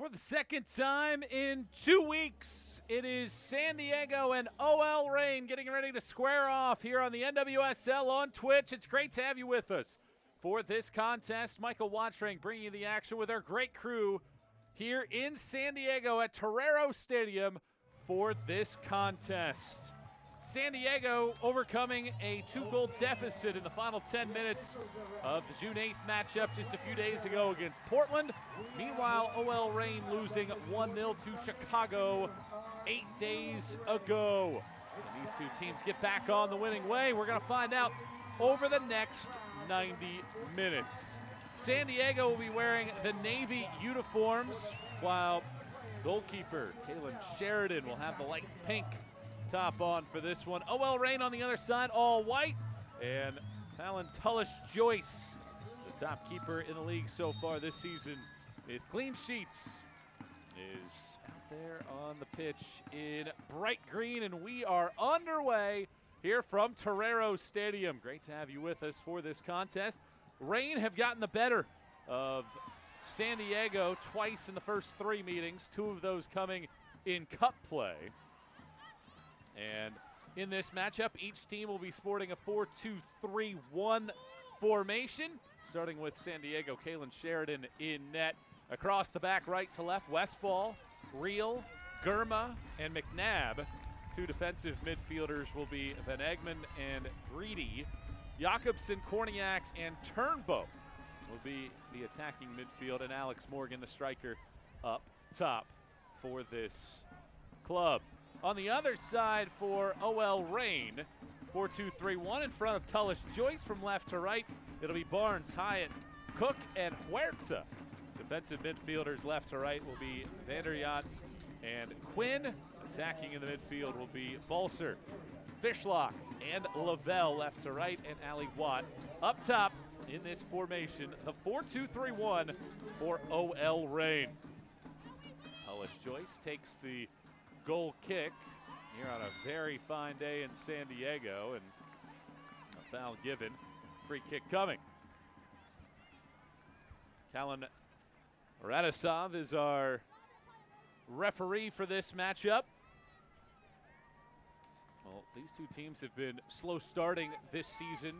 For the second time in 2 weeks, it is San Diego and OL Reign getting ready to square off here on the NWSL on Twitch. It's great to have you with us for this contest. Michael Watring bringing you the action with our great crew here in San Diego at Torero Stadium for this contest. San Diego overcoming a 2-goal deficit in the final 10 minutes of the June 8th matchup just a few days ago against Portland. Meanwhile, OL Reign losing 1-0 to Chicago 8 days ago. And these two teams get back on the winning way. We're going to find out over the next 90 minutes. San Diego will be wearing the Navy uniforms, while goalkeeper Kaylin Sheridan will have the light pink top on for this one. OL Reign on the other side, all white. And Alan Tullish-Joyce, the top keeper in the league so far this season with clean sheets, is out there on the pitch in bright green. And we are underway here from Torero Stadium. Great to have you with us for this contest. Reign have gotten the better of San Diego twice in the first 3 meetings, 2 of those coming in cup play. And in this matchup, each team will be sporting a 4-2-3-1 formation, starting with San Diego, Kaylin Sheridan in net. Across the back, right to left, Westfall, Reel, Gurma, and McNabb. 2 defensive midfielders will be Van Egmond and Greedy. Jakobsen, Korniak, and Turnbow will be the attacking midfield, and Alex Morgan, the striker, up top for this club. On the other side for OL Reign, 4-2-3-1 in front of Tullish-Joyce from left to right. It'll be Barnes, Hyatt, Cook, and Huerta. Defensive midfielders left to right will be Vanderyacht and Quinn. Attacking in the midfield will be Balser, Fishlock, and Lavelle left to right, and Ali Watt up top in this formation. The 4-2-3-1 for OL Reign. Tullish-Joyce takes the goal kick here on a very fine day in San Diego, and a foul given. Free kick coming. Callan Radisov is our referee for this matchup. Well, these two teams have been slow starting this season.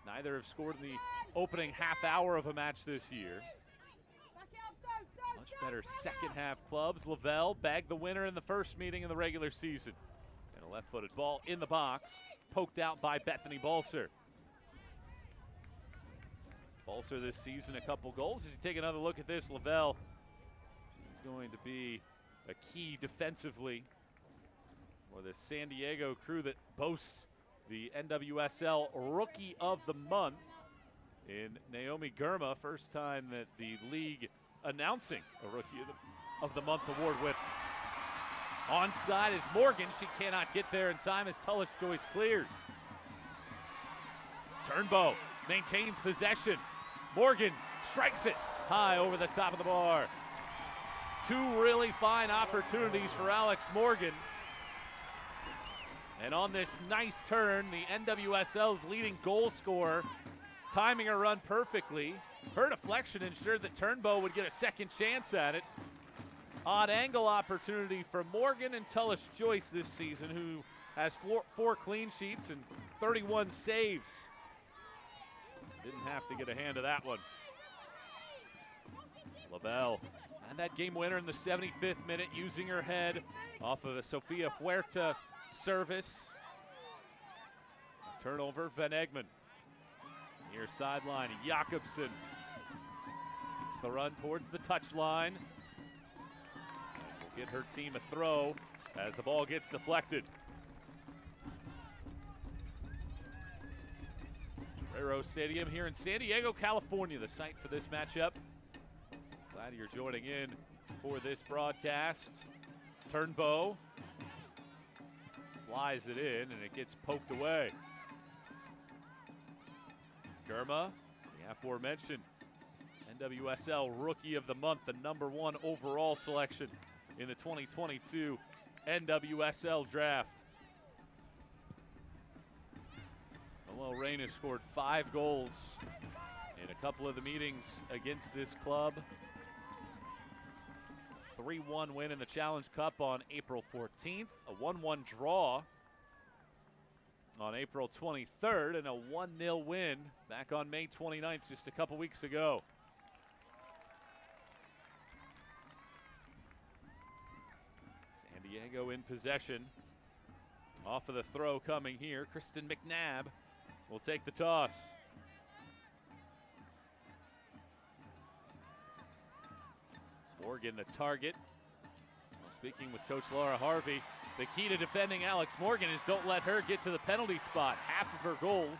Neither have scored in the opening half hour of a match this year. Much better second half clubs. Lavelle bagged the winner in the first meeting in the regular season. And a left-footed ball in the box, poked out by Bethany Balser. Balser this season, a couple goals. As you take another look at this, Lavelle, she's going to be a key defensively for the San Diego crew that boasts the NWSL Rookie of the Month in Naomi Gurma. First time that the league announcing a Rookie of the Month award winner. Onside is Morgan. She cannot get there in time as Tullish-Joyce clears. Turnbow maintains possession. Morgan strikes it high over the top of the bar. 2 really fine opportunities for Alex Morgan. And on this nice turn, the NWSL's leading goal scorer, timing her run perfectly. Her deflection ensured that Turnbow would get a second chance at it. Odd angle opportunity for Morgan and Tullish-Joyce this season, who has 4 clean sheets and 31 saves. Didn't have to get a hand of that one. Lavelle and that game winner in the 75th minute, using her head off of a Sofia Huerta service. Turnover, Van Egmond. Near sideline, Jakobsen makes the run towards the touchline. And will get her team a throw as the ball gets deflected. Torero Stadium here in San Diego, California, the site for this matchup. Glad you're joining in for this broadcast. Turnbow flies it in, and it gets poked away. Gurma, the aforementioned NWSL Rookie of the Month, the #1 overall selection in the 2022 NWSL Draft. OL Reign has scored 5 goals in a couple of the meetings against this club. 3-1 win in the Challenge Cup on April 14th, a 1-1 draw on April 23rd, and a 1-0 win back on May 29th, just a couple weeks ago. San Diego in possession. Off of the throw coming here, Kristen McNabb will take the toss. Morgan the target. Well, speaking with Coach Laura Harvey, the key to defending Alex Morgan is don't let her get to the penalty spot. Half of her goals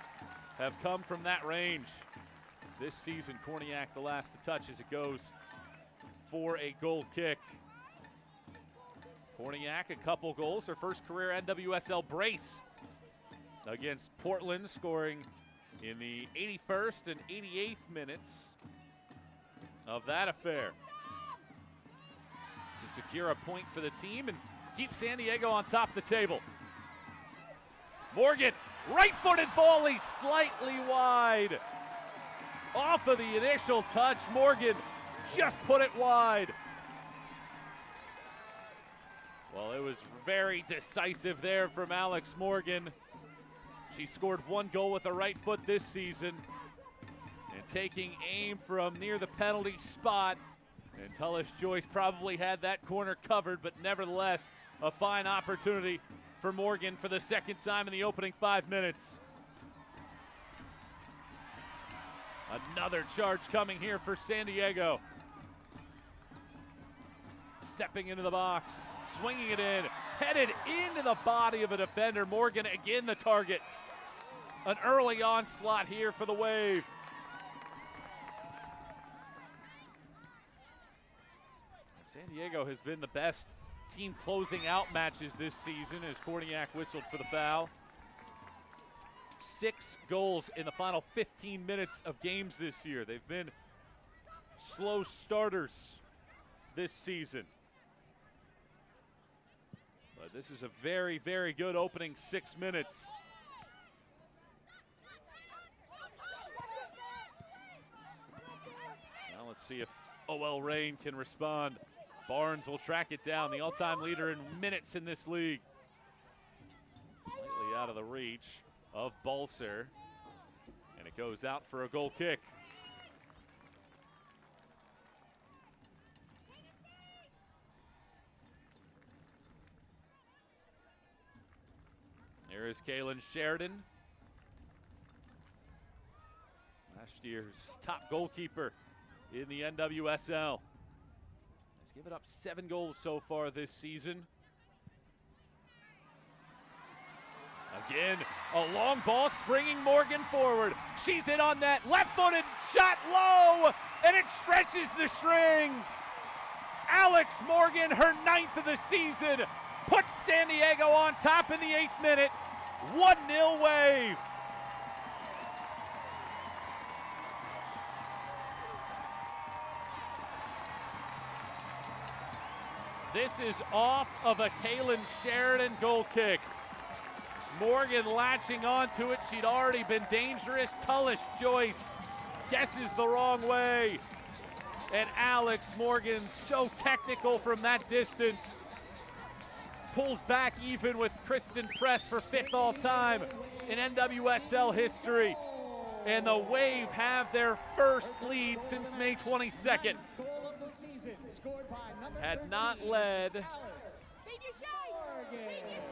have come from that range. This season, Korniak the last to touch as it goes for a goal kick. Korniak, a couple goals, her first career NWSL brace against Portland, scoring in the 81st and 88th minutes of that affair to secure a point for the team and keep San Diego on top of the table. Morgan, right-footed volley, slightly wide. Off of the initial touch, Morgan just put it wide. Well, it was very decisive there from Alex Morgan. She scored 1 goal with the right foot this season, and taking aim from near the penalty spot. And Tullis Joyce probably had that corner covered, but nevertheless, a fine opportunity for Morgan for the second time in the opening 5 minutes. Another charge coming here for San Diego. Stepping into the box, swinging it in, headed into the body of a defender. Morgan again the target. An early onslaught here for the Wave. San Diego has been the best team closing out matches this season as Korniak whistled for the foul. 6 goals in the final 15 minutes of games this year. They've been slow starters this season. But this is a very, very good opening 6 minutes. Now let's see if OL Reign can respond. Barnes will track it down, the all-time leader in minutes in this league. Slightly out of the reach of Balser, and it goes out for a goal kick. Here is Kaylin Sheridan, last year's top goalkeeper in the NWSL. Has given up 7 goals so far this season. Again, a long ball springing Morgan forward. She's in on net, left-footed shot low, and it stretches the strings. Alex Morgan, her 9th of the season, puts San Diego on top in the 8th minute. 1-0 Wave. This is off of a Kaylin Sheridan goal kick. Morgan latching onto it. She'd already been dangerous. Tullis Joyce guesses the wrong way. And Alex Morgan, so technical from that distance, pulls back even with Kristen Press for 5th all-time in NWSL history. And the Wave have their first lead since May 22nd. Had not led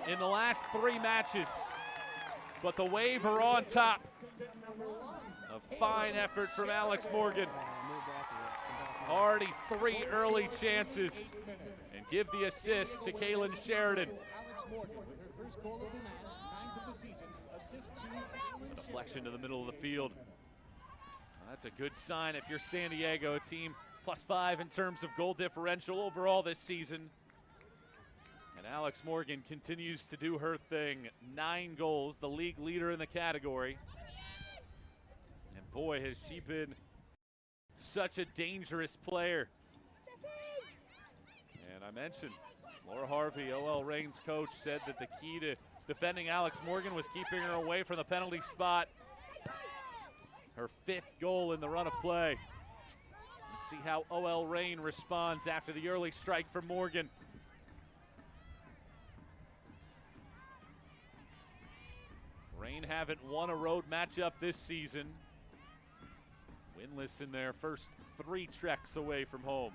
in the last 3 matches, but the Wave are on top. A fine effort from Alex Morgan. Already 3 early chances, and give the assist to Kaylin Sheridan. A deflection to the middle of the field. That's a good sign if you're San Diego, a team +5 in terms of goal differential overall this season. And Alex Morgan continues to do her thing. 9 goals, the league leader in the category. And boy, has she been such a dangerous player. And I mentioned Laura Harvey, OL Reign's coach, said that the key to defending Alex Morgan was keeping her away from the penalty spot. Her 5th goal in the run of play. Let's see how OL Reign responds after the early strike from Morgan. Reign haven't won a road matchup this season. Winless in their first 3 treks away from home.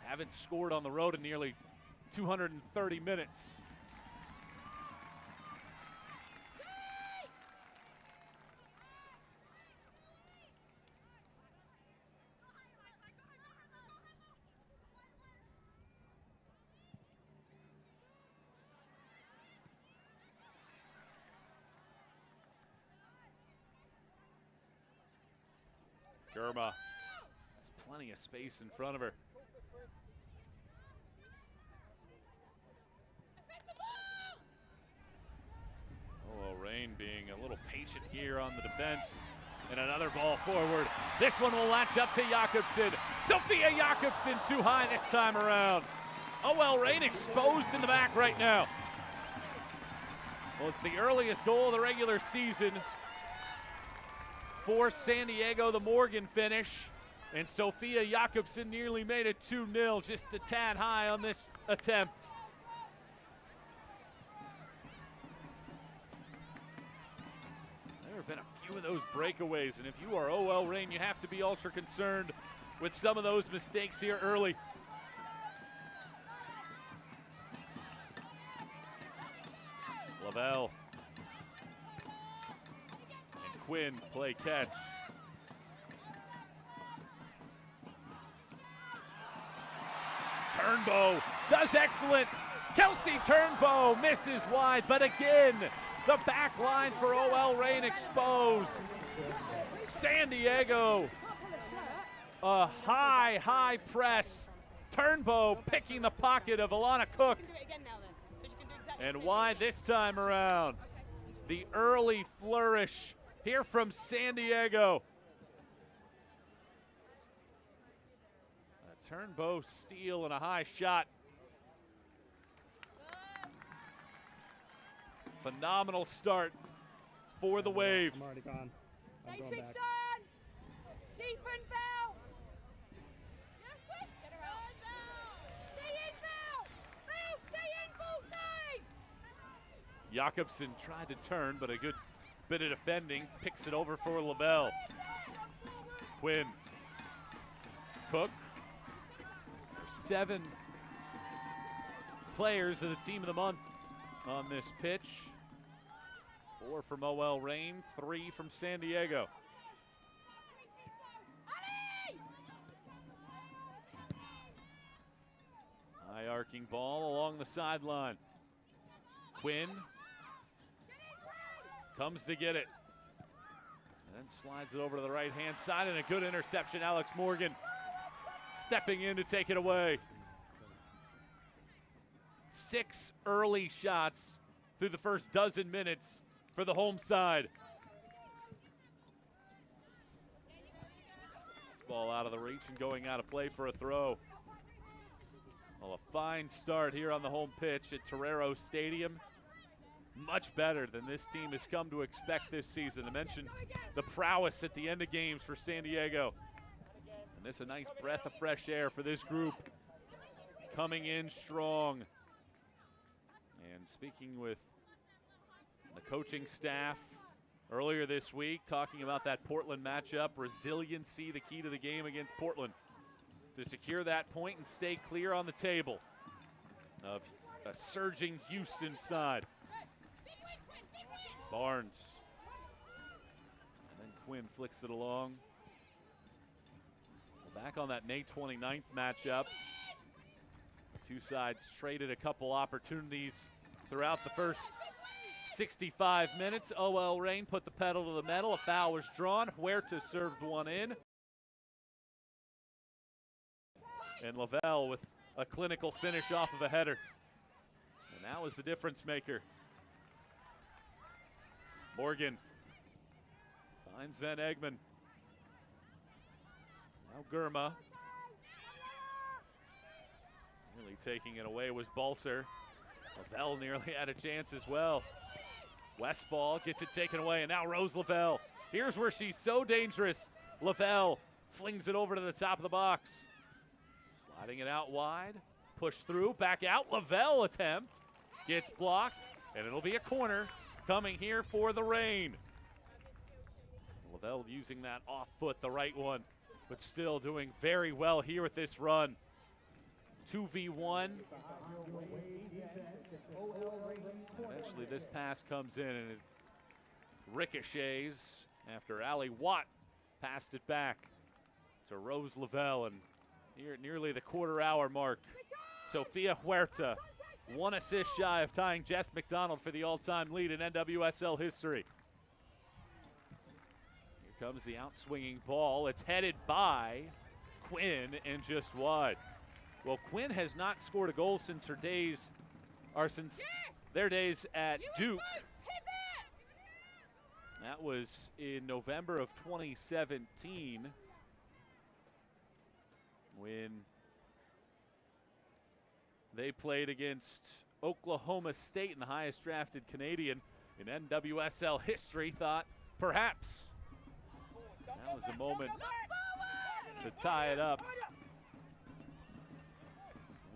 Haven't scored on the road in nearly 230 minutes. Germa has plenty of space in front of her. Oh, Reign being a little patient here on the defense. And another ball forward. This one will latch up to Jakobsen. Sophia Jakobsen too high this time around. OL Reign exposed in the back right now. Well, it's the earliest goal of the regular season for San Diego, the Morgan finish, and Sophia Jakobsen nearly made it 2-0, just a tad high on this attempt. There have been a few of those breakaways, and if you are OL Reign, you have to be ultra concerned with some of those mistakes here early. Lavelle. Quinn play catch. Turnbow does excellent. Kelsey Turnbow misses wide, but again, the back line for OL Reign exposed. San Diego, a high press. Turnbow picking the pocket of Alana Cook. And wide this time around. The early flourish here from San Diego. A Turnbow steal and a high shot. Phenomenal start for the Wave. I'm already gone. I'm going back. Deep and Bell. Get her out. Stay in, Bell. Bell, stay in, ball sides. Jakobsen tried to turn, but a good bit of defending. Picks it over for Lavelle. Quinn. Cook. There's 7 players of the team of the month on this pitch. 4 from OL Reign, 3 from San Diego. High arcing ball along the sideline. Quinn comes to get it. And then slides it over to the right-hand side, and a good interception. Alex Morgan stepping in to take it away. 6 early shots through the first dozen minutes for the home side. This ball out of the reach and going out of play for a throw. Well, a fine start here on the home pitch at Torero Stadium. Much better than this team has come to expect this season. I mentioned the prowess at the end of games for San Diego. And this a nice breath of fresh air for this group. Coming in strong. And speaking with the coaching staff earlier this week, talking about that Portland matchup, resiliency, the key to the game against Portland. To secure that point and stay clear on the table of a surging Houston side. Barnes. And then Quinn flicks it along. Back on that May 29th matchup. The two sides traded a couple opportunities throughout the first 65 minutes. OL Reign put the pedal to the metal. A foul was drawn. Huerta served one in. And Lavelle with a clinical finish off of a header. And that was the difference maker. Morgan finds Van Egmond. Now Germa. Nearly taking it away was Balser. Lavelle nearly had a chance as well. Westfall gets it taken away, and now Rose Lavelle. Here's where she's so dangerous. Lavelle flings it over to the top of the box. Sliding it out wide, push through, back out. Lavelle attempt, gets blocked, and it'll be a corner coming here for the Reign. Lavelle using that off foot, the right one, but still doing very well here with this run. 2v1. Eventually this pass comes in and it ricochets after Allie Watt passed it back to Rose Lavelle, and here at nearly the quarter-hour mark, Sofia Huerta, 1 assist shy of tying Jess McDonald for the all-time lead in NWSL history. Here comes the outswinging ball. It's headed by Quinn and just wide. Well, Quinn has not scored a goal since her days, or since their days at Duke. That was in November of 2017 when they played against Oklahoma State, and the highest drafted Canadian in NWSL history thought perhaps that was a moment to tie it up.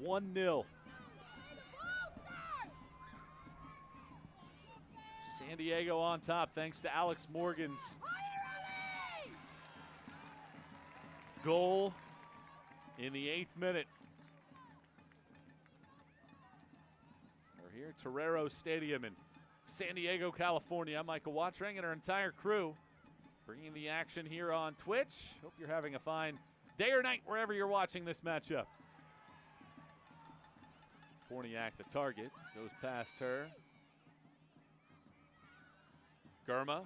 1-0. San Diego on top thanks to Alex Morgan's goal in the 8th minute. We're here at Torero Stadium in San Diego, California. I'm Michael Watring and our entire crew bringing the action here on Twitch. Hope you're having a fine day or night wherever you're watching this matchup. Korniak, the target, goes past her. Girma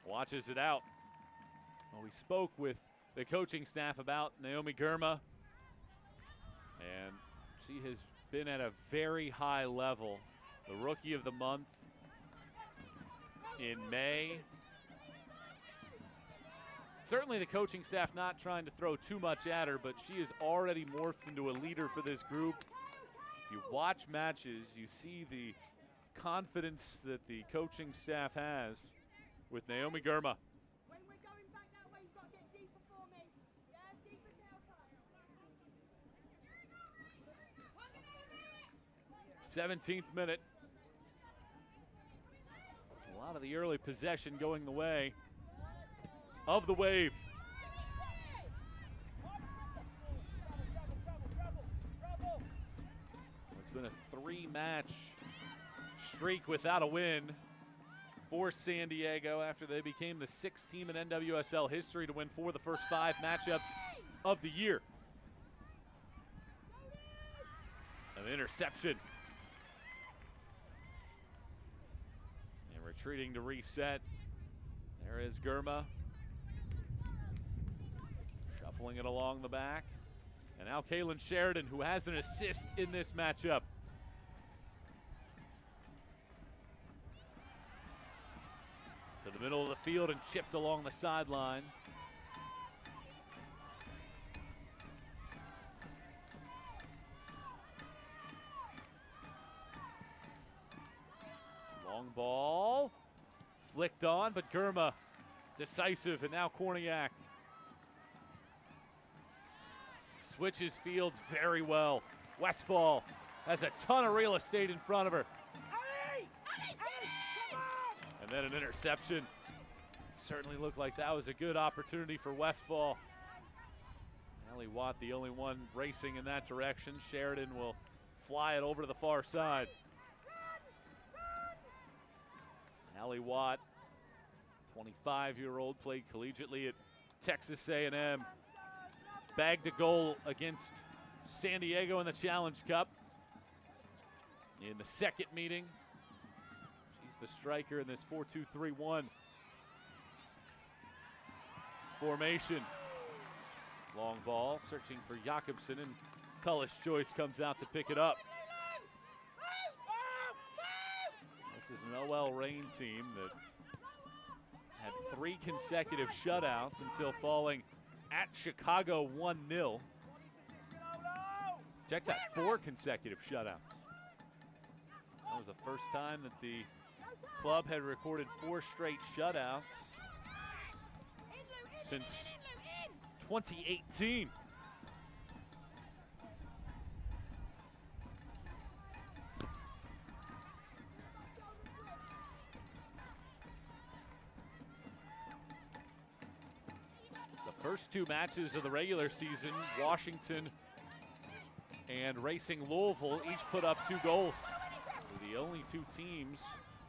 watches it out. Well, we spoke with the coaching staff about Naomi Girma, and she has been at a very high level. The Rookie of the Month in May. Certainly the coaching staff not trying to throw too much at her, but she has already morphed into a leader for this group. If you watch matches, you see the confidence that the coaching staff has with Naomi Girma. 17th minute. A lot of the early possession going the way of the Wave. It's been a 3-match streak without a win for San Diego after they became the 6th team in NWSL history to win 4 of the first 5 matchups of the year. An interception. And retreating to reset. There is Girma. Shuffling it along the back. And now Kaylin Sheridan, who has an assist in this matchup. To the middle of the field and chipped along the sideline. Long ball, flicked on, but Girma decisive, and now Korniak switches fields very well. Westfall has a ton of real estate in front of her. And then an interception. Certainly looked like that was a good opportunity for Westfall. Allie Watt, the only one racing in that direction. Sheridan will fly it over to the far side. Allie Watt, 25-year-old, played collegiately at Texas A&M. Bagged a goal against San Diego in the Challenge Cup in the second meeting. She's the striker in this 4-2-3-1 formation. Long ball, searching for Jakobsen, and Cullish Joyce comes out to pick it up. This is an OL Reign team that had 3 consecutive shutouts until falling at Chicago 1-0. Check that, 4 consecutive shutouts. That was the first time that the club had recorded 4 straight shutouts since 2018. The first two matches of the regular season, Washington and Racing Louisville each put up 2 goals. They're the only 2 teams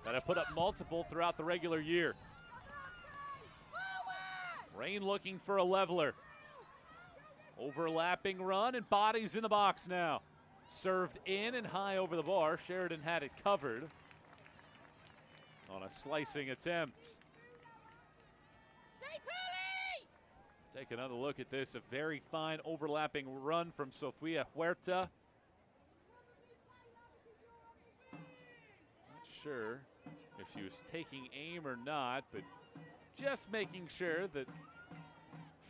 that have put up multiple throughout the regular year. Reign looking for a leveler. Overlapping run and bodies in the box now. Served in and high over the bar. Sheridan had it covered on a slicing attempt. Take another look at this. A very fine overlapping run from Sofia Huerta. Not sure if she was taking aim or not, but just making sure that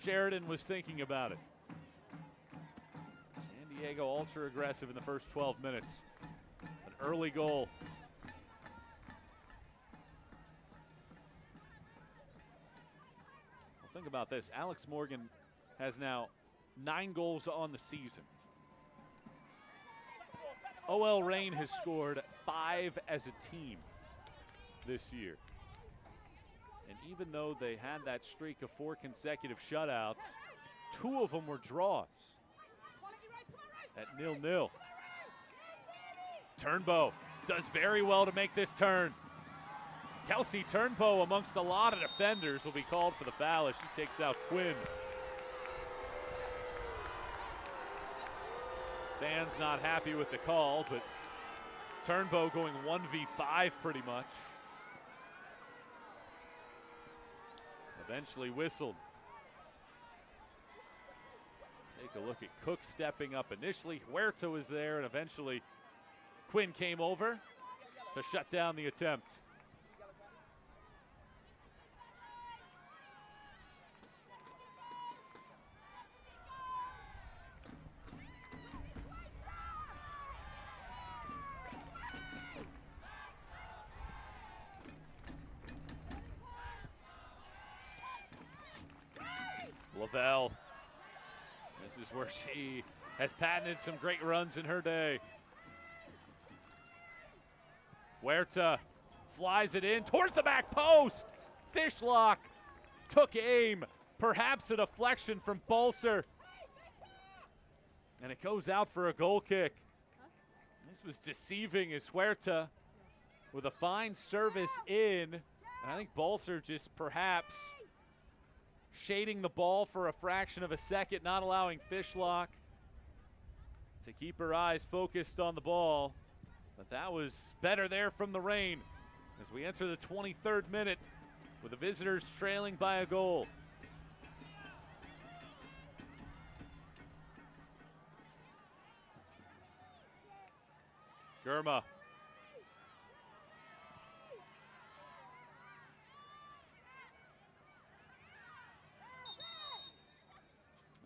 Sheridan was thinking about it. San Diego ultra aggressive in the first 12 minutes. An early goal. Well, think about this. Alex Morgan has now 9 goals on the season. OL Reign has scored 5 as a team this year. And even though they had that streak of 4 consecutive shutouts, 2 of them were draws at 0-0. Turnbow does very well to make this turn. Kelsey Turnbow, amongst a lot of defenders, will be called for the foul as she takes out Quinn. Fans not happy with the call, but Turnbow going 1v5 pretty much. Eventually whistled. Take a look at Cook stepping up initially. Huerta was there, and eventually Quinn came over to shut down the attempt. Lavelle. This is where she has patented some great runs in her day. Huerta flies it in towards the back post. Fishlock took aim. Perhaps a deflection from Balser. And it goes out for a goal kick. This was deceiving as Huerta with a fine service in. And I think Balser just perhaps shading the ball for a fraction of a second, not allowing Fishlock to keep her eyes focused on the ball. But that was better there from the Reign as we enter the 23rd minute with the visitors trailing by a goal. Germa.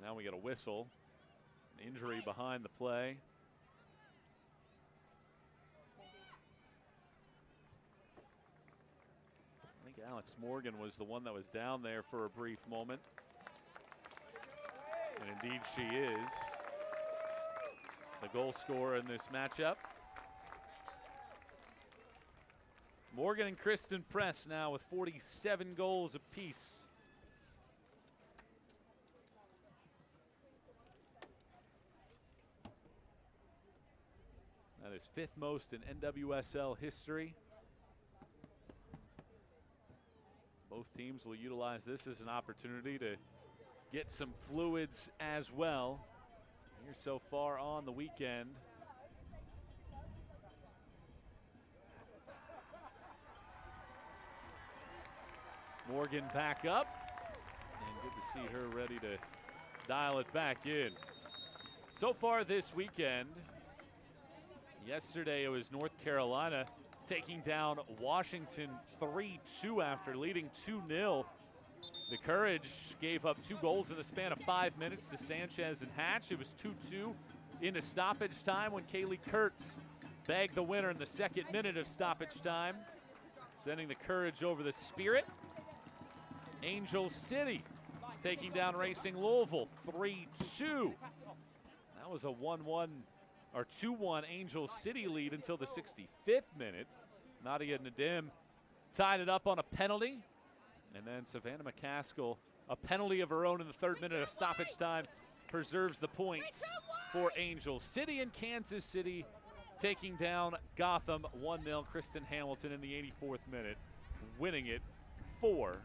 Now we get a whistle. An injury behind the play. I think Alex Morgan was the one that was down there for a brief moment. And indeed she is the goal scorer in this matchup. Morgan and Kristen Press now with 47 goals apiece. That is 5th most in NWSL history. Both teams will utilize this as an opportunity to get some fluids as well here so far on the weekend. Morgan back up, and good to see her ready to dial it back in. So far this weekend, yesterday it was North Carolina taking down Washington 3-2 after leading 2-0. The Courage gave up 2 goals in the span of 5 minutes to Sanchez and Hatch. It was 2-2 into stoppage time when Kaylee Kurtz bagged the winner in the 2nd minute of stoppage time, sending the Courage over the Spirit. Angel City taking down Racing Louisville 3-2. That was a 1-1 or 2-1 Angel City lead until the 65th minute. Nadia Nadim tied it up on a penalty. And then Savannah McCaskill, a penalty of her own in the 3rd minute of stoppage time, preserves the points for Angel City. And Kansas City taking down Gotham 1-0. Kristen Hamilton in the 84th minute, winning it for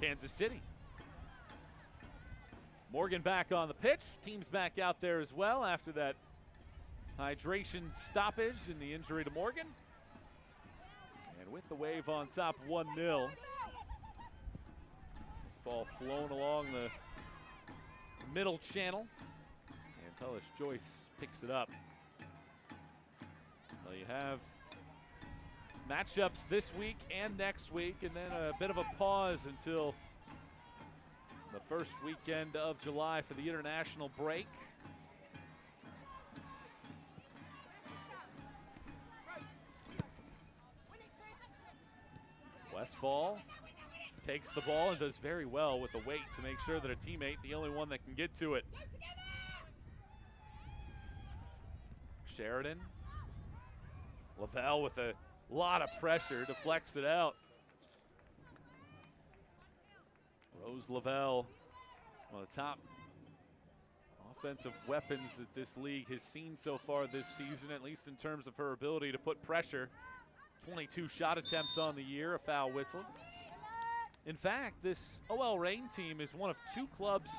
Kansas City. Morgan back on the pitch. Team's back out there as well after that hydration stoppage and the injury to Morgan. And with the Wave on top, 1-0. This ball flown along the middle channel. And Tullis Joyce picks it up. Well, you have matchups this week and next week, and then a bit of a pause until the first weekend of July for the international break. Westfall takes the ball and does very well with the weight to make sure that a teammate, the only one that can get to it. Sheridan. Lavelle with a lot of pressure, deflects it out. Rose Lavelle, one of the top offensive weapons that this league has seen so far this season, at least in terms of her ability to put pressure. 22 shot attempts on the year, a foul whistle. In fact, this OL Reign team is one of 2 clubs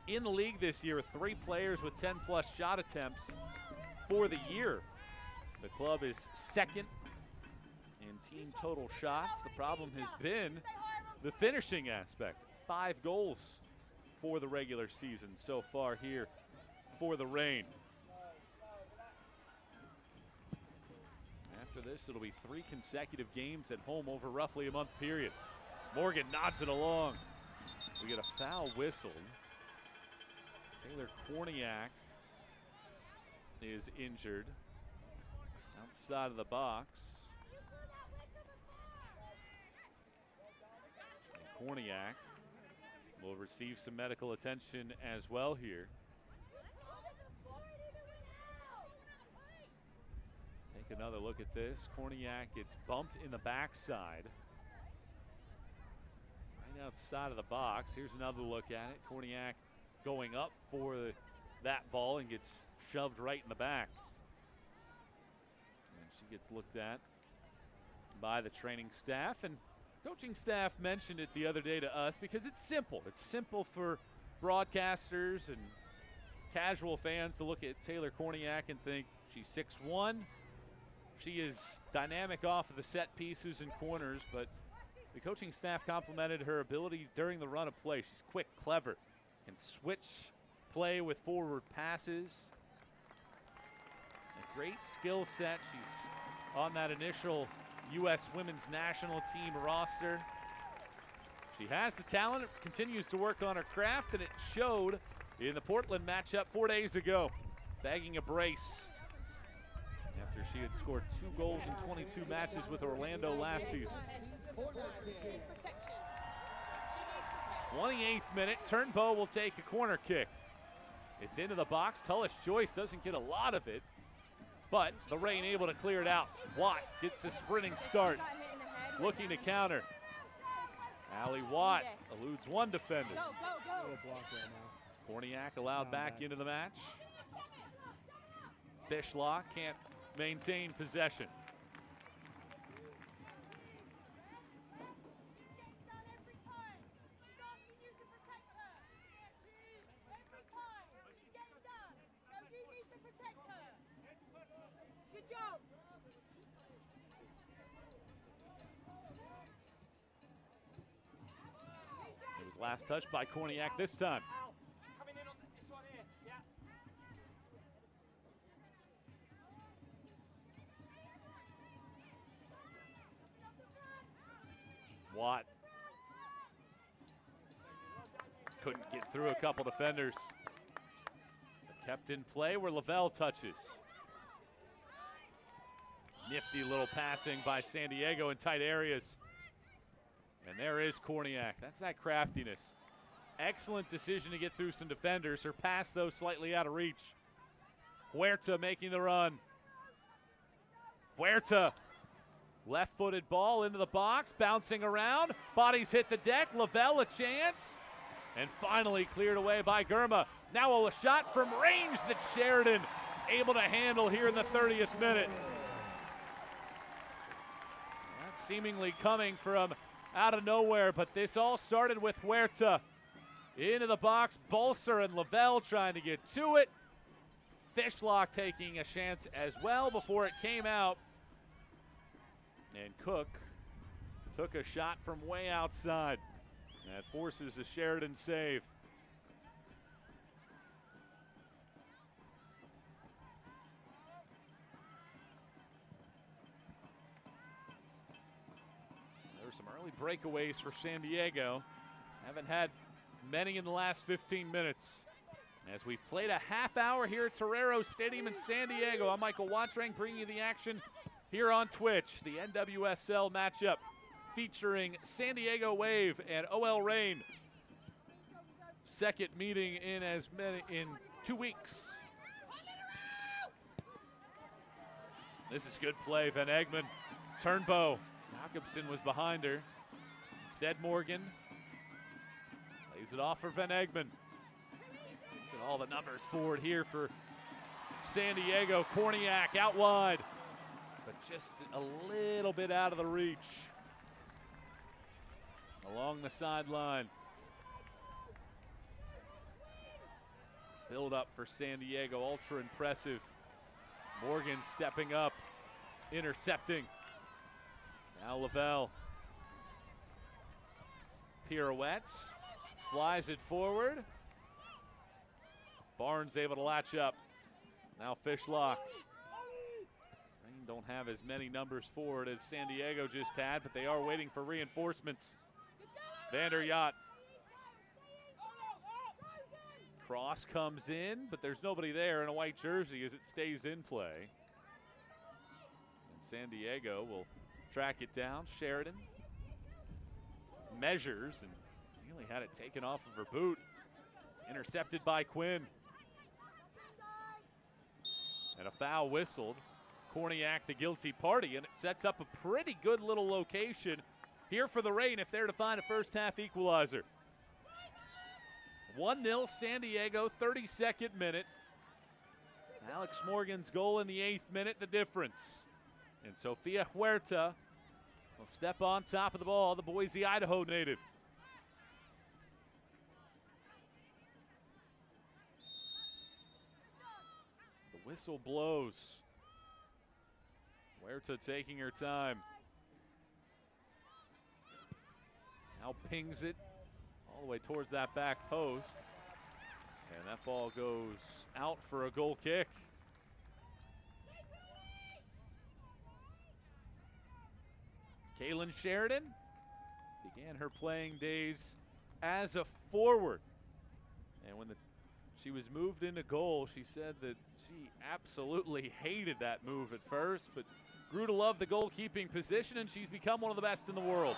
in the league this year with 3 players with 10+ shot attempts for the year. The club is 2nd in team total shots. The problem has been the finishing aspect. 5 goals for the regular season so far here for the Reign. After this, it'll be 3 consecutive games at home over roughly a month period. Morgan nods it along. We get a foul whistle. Taylor Korniak is injured outside of the box. And Korniak will receive some medical attention as well here. Take another look at this. Korniak gets bumped in the backside. Right outside of the box. Here's another look at it. Korniak going up for that ball and gets shoved right in the back. And she gets looked at by the training staff. And coaching staff mentioned it the other day to us because it's simple. It's simple for broadcasters and casual fans to look at Taylor Korniak and think she's 6'1". She is dynamic off of the set pieces and corners, but the coaching staff complimented her ability during the run of play. She's quick, clever, can switch play with forward passes. A great skill set. She's on that initial U.S. women's national team roster. She has the talent, continues to work on her craft, and it showed in the Portland matchup 4 days ago, bagging a brace after she had scored 2 goals in 22 matches with Orlando last season. 28th minute, Turnbow will take a corner kick. It's into the box. Tullis Joyce doesn't get a lot of it, but the Reign able to clear it out. Watt gets a sprinting start, looking to counter. Allie Watt eludes one defender. Korniak allowed back into the match. Fishlock can't maintain possession. It was last touched by Korniak this time. Watt couldn't get through a couple defenders. But kept in play where Lavelle touches. Nifty little passing by San Diego in tight areas. And there is Korniak. That's that craftiness. Excellent decision to get through some defenders. Her pass, though, slightly out of reach. Huerta making the run. Huerta. Left-footed ball into the box, bouncing around. Bodies hit the deck. Lavelle a chance. And finally cleared away by Girma. Now a shot from range that Sheridan able to handle here in the 30th minute. That's seemingly coming from out of nowhere, but this all started with Huerta. Into the box, Bolser and Lavelle trying to get to it. Fishlock taking a chance as well before it came out. And Cook took a shot from way outside. That forces a Sheridan save. There were some early breakaways for San Diego. Haven't had many in the last 15 minutes. As we've played a half hour here at Torero Stadium in San Diego, I'm Michael Watrang bringing you the action here on Twitch. The NWSL matchup featuring San Diego Wave and OL Reign. Second meeting in 2 weeks. This is good play, Van Egmond. Turnbow. Jacobson was behind her. Instead, Morgan lays it off for Van Egmond. Look at all the numbers forward here for San Diego. Korniak out wide, but just a little bit out of the reach. Along the sideline. Build up for San Diego, ultra impressive. Morgan stepping up, intercepting. Now Lavelle. Pirouettes, flies it forward. Barnes able to latch up. Now Fishlock. Reign don't have as many numbers forward as San Diego just had, but they are waiting for reinforcements. Vander Yacht. Cross comes in, but there's nobody there in a white jersey as it stays in play. And San Diego will track it down. Sheridan measures and nearly had it taken off of her boot. It's intercepted by Quinn. And a foul whistled. Korniak the guilty party, and it sets up a pretty good little location here for the Reign if they're to find a first half equalizer. 1-0 San Diego, 32nd minute. Alex Morgan's goal in the 8th minute, the difference. And Sofia Huerta will step on top of the ball, the Boise, Idaho native. The whistle blows. Huerta taking her time. Now pings it all the way towards that back post. And that ball goes out for a goal kick. Kaylin Sheridan began her playing days as a forward. And when she was moved into goal, she said that she absolutely hated that move at first, but grew to love the goalkeeping position, and she's become one of the best in the world.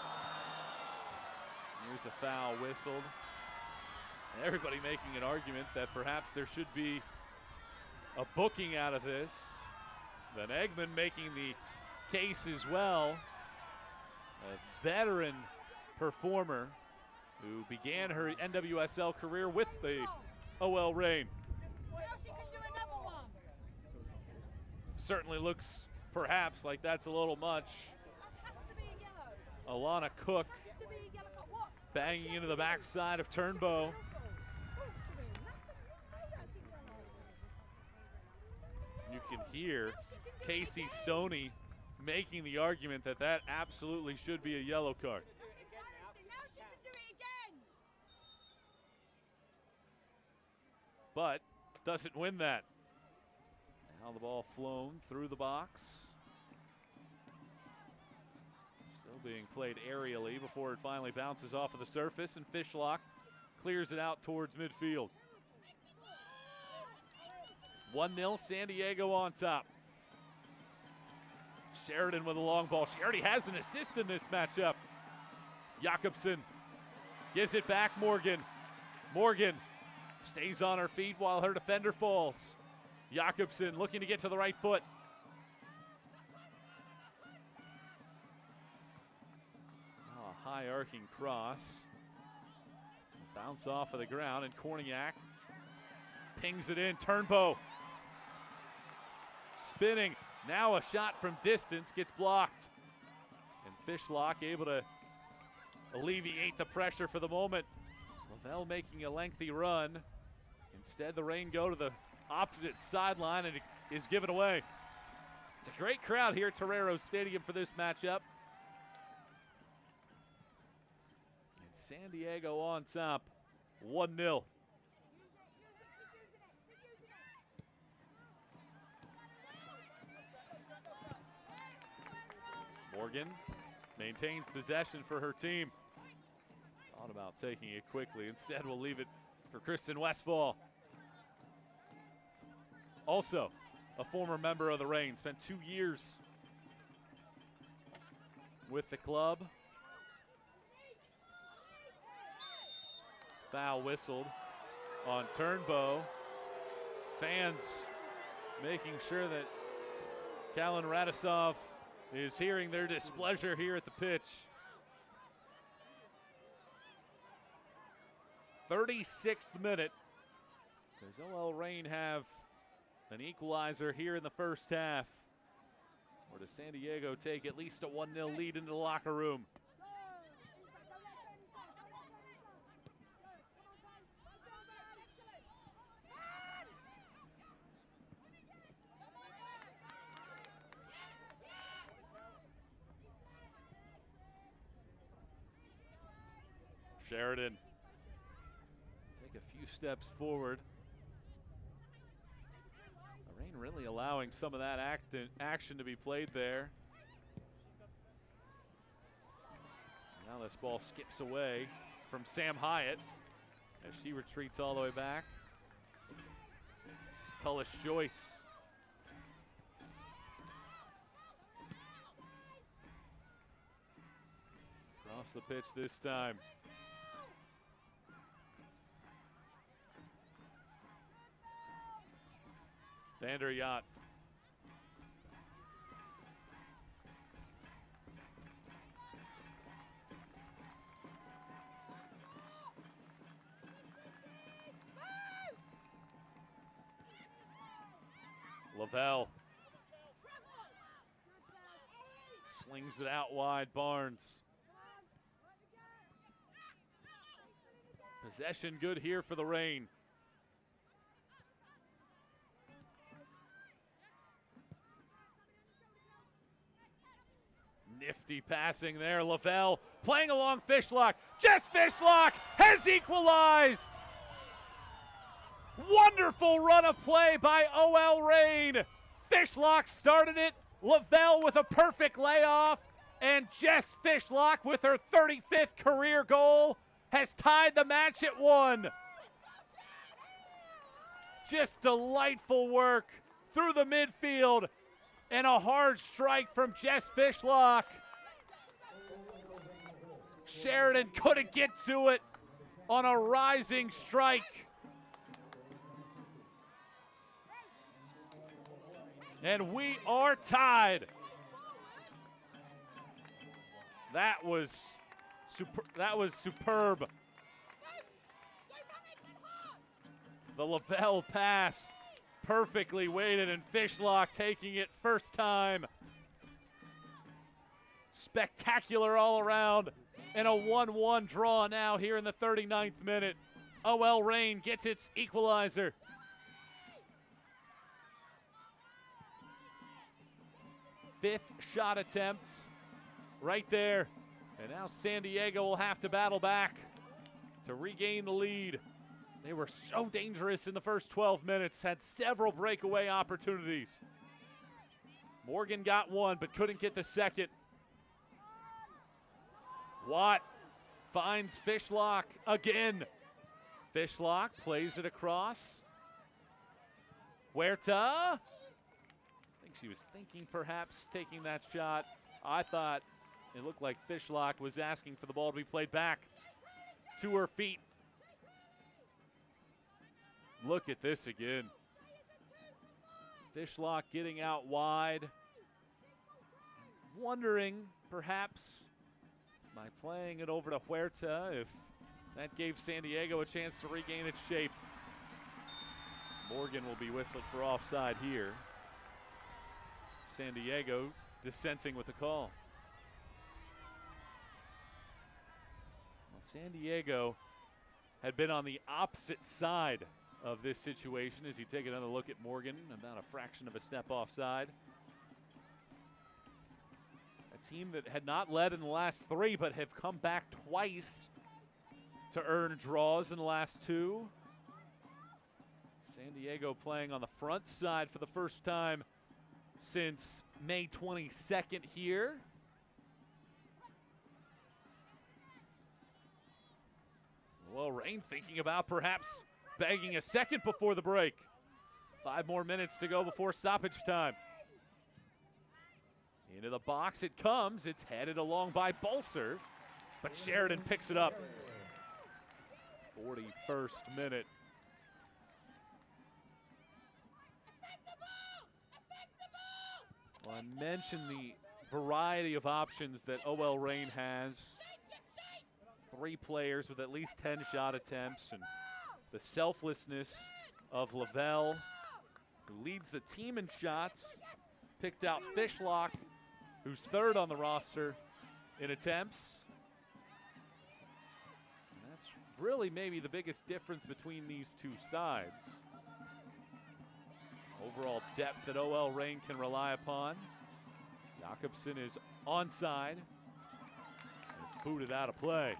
Here's a foul whistled. And everybody making an argument that perhaps there should be a booking out of this. Van Egmond making the case as well. A veteran performer who began her NWSL career with the OL Reign. Certainly looks perhaps like that's a little much. Alana Cook banging into the backside of Turnbow. You can hear Casey Stoney making the argument that that absolutely should be a yellow card. But doesn't win that. Now the ball flown through the box. Still being played aerially before it finally bounces off of the surface, and Fishlock clears it out towards midfield. 1-0 San Diego on top. Sheridan with a long ball. She already has an assist in this matchup. Jakobsen gives it back, Morgan. Morgan stays on her feet while her defender falls. Jakobsen looking to get to the right foot. Oh, a high arcing cross. Bounce off of the ground, and Korniak pings it in. Turnbow spinning. Now a shot from distance gets blocked. And Fishlock able to alleviate the pressure for the moment. Lavelle making a lengthy run. Instead, the Reign go to the opposite sideline, and it is given away. It's a great crowd here at Torero Stadium for this matchup. And San Diego on top, 1-0. Morgan maintains possession for her team. Thought about taking it quickly. Instead, we'll leave it for Kristen Westfall. Also, a former member of the Reign, spent 2 years with the club. Foul whistled on Turnbow. Fans making sure that Kalin Radisov is hearing their displeasure here at the pitch. 36th minute. Does OL Reign have an equalizer here in the first half? Or does San Diego take at least a 1-0 lead into the locker room? Sheridan take a few steps forward. The Reign really allowing some of that action to be played there. Now this ball skips away from Sam Hyatt as she retreats all the way back. Tullis Joyce. Across the pitch this time. Vander Yacht. Lavelle slings it out wide. Barnes. Possession good here for the Reign. Nifty passing there. Lavelle playing along Fishlock. Jess Fishlock has equalized. Wonderful run of play by OL Reign. Fishlock started it. Lavelle with a perfect layoff. And Jess Fishlock with her 35th career goal has tied the match at 1. Just delightful work through the midfield. And a hard strike from Jess Fishlock. Sheridan couldn't get to it on a rising strike. And we are tied. That was superb. The Lavelle pass. Perfectly weighted, and Fishlock taking it first time. Spectacular all around, and a 1-1 draw now here in the 39th minute. OL Reign gets its equalizer. Fifth shot attempt right there. And now San Diego will have to battle back to regain the lead. They were so dangerous in the first 12 minutes, had several breakaway opportunities. Morgan got one, but couldn't get the second. Watt finds Fishlock again. Fishlock plays it across. Huerta. I think she was thinking perhaps taking that shot. I thought it looked like Fishlock was asking for the ball to be played back to her feet. Look at this again. Fishlock getting out wide. Wondering, perhaps, by playing it over to Huerta, if that gave San Diego a chance to regain its shape. Morgan will be whistled for offside here. San Diego dissenting with the call. Well, San Diego had been on the opposite side of this situation as you take another look at Morgan, about a fraction of a step offside. A team that had not led in the last 3 but have come back twice to earn draws in the last 2. San Diego playing on the front side for the first time since May 22nd here. Well, Reign thinking about perhaps bagging a second before the break. 5 more minutes to go before stoppage time. Into the box it comes. It's headed along by Bolser, but Sheridan picks it up. 41st minute. Well, I mentioned the variety of options that OL Reign has. 3 players with at least 10 shot attempts, and the selflessness of Lavelle, who leads the team in shots. Picked out Fishlock, who's 3rd on the roster in attempts. And that's really maybe the biggest difference between these 2 sides. Overall depth that OL Reign can rely upon. Jakobsen is onside. It's booted out of play.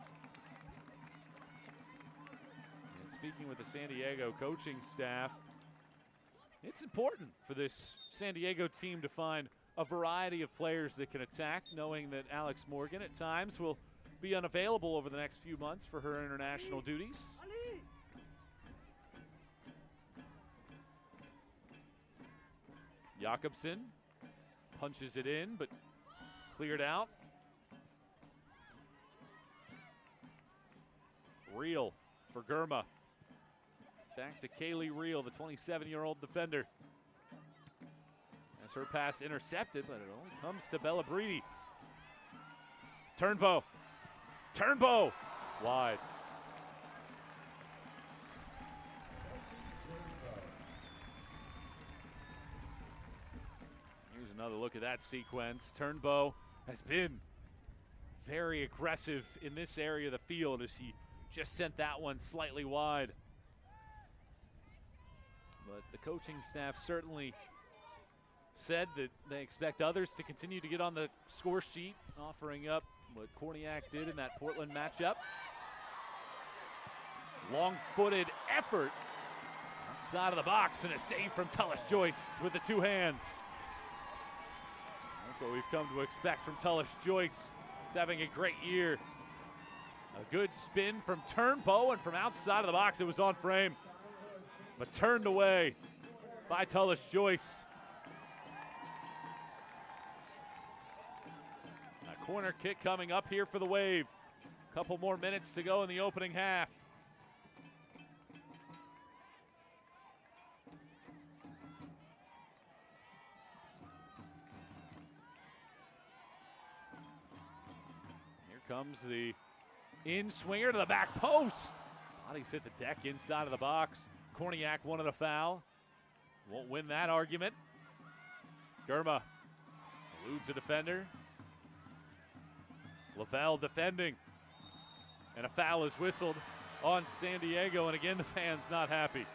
And speaking with the San Diego coaching staff, it's important for this San Diego team to find a variety of players that can attack, knowing that Alex Morgan at times will be unavailable over the next few months for her international duties. Jakobsen punches it in, but cleared out. Reel for Gurma. Back to Kaylee Reel, the 27-year-old defender. As her pass intercepted, but it only comes to Bella Breedy. Turnbow. Turnbow. Wide. Here's another look at that sequence. Turnbow has been very aggressive in this area of the field as he just sent that one slightly wide. But the coaching staff certainly said that they expect others to continue to get on the score sheet, offering up what Korniak did in that Portland matchup. Long-footed effort outside of the box and a save from Tullis Joyce with the 2 hands. That's what we've come to expect from Tullis Joyce. He's having a great year. A good spin from Turnbow, and from outside of the box it was on frame, but turned away by Tullis Joyce. A corner kick coming up here for the Wave. A couple more minutes to go in the opening half. Here comes the in-swinger to the back post. Bodies hit the deck inside of the box. Korniak wanted a foul. Won't win that argument. Gurma eludes a defender. Lavelle defending. And a foul is whistled on San Diego, and again the fans not happy.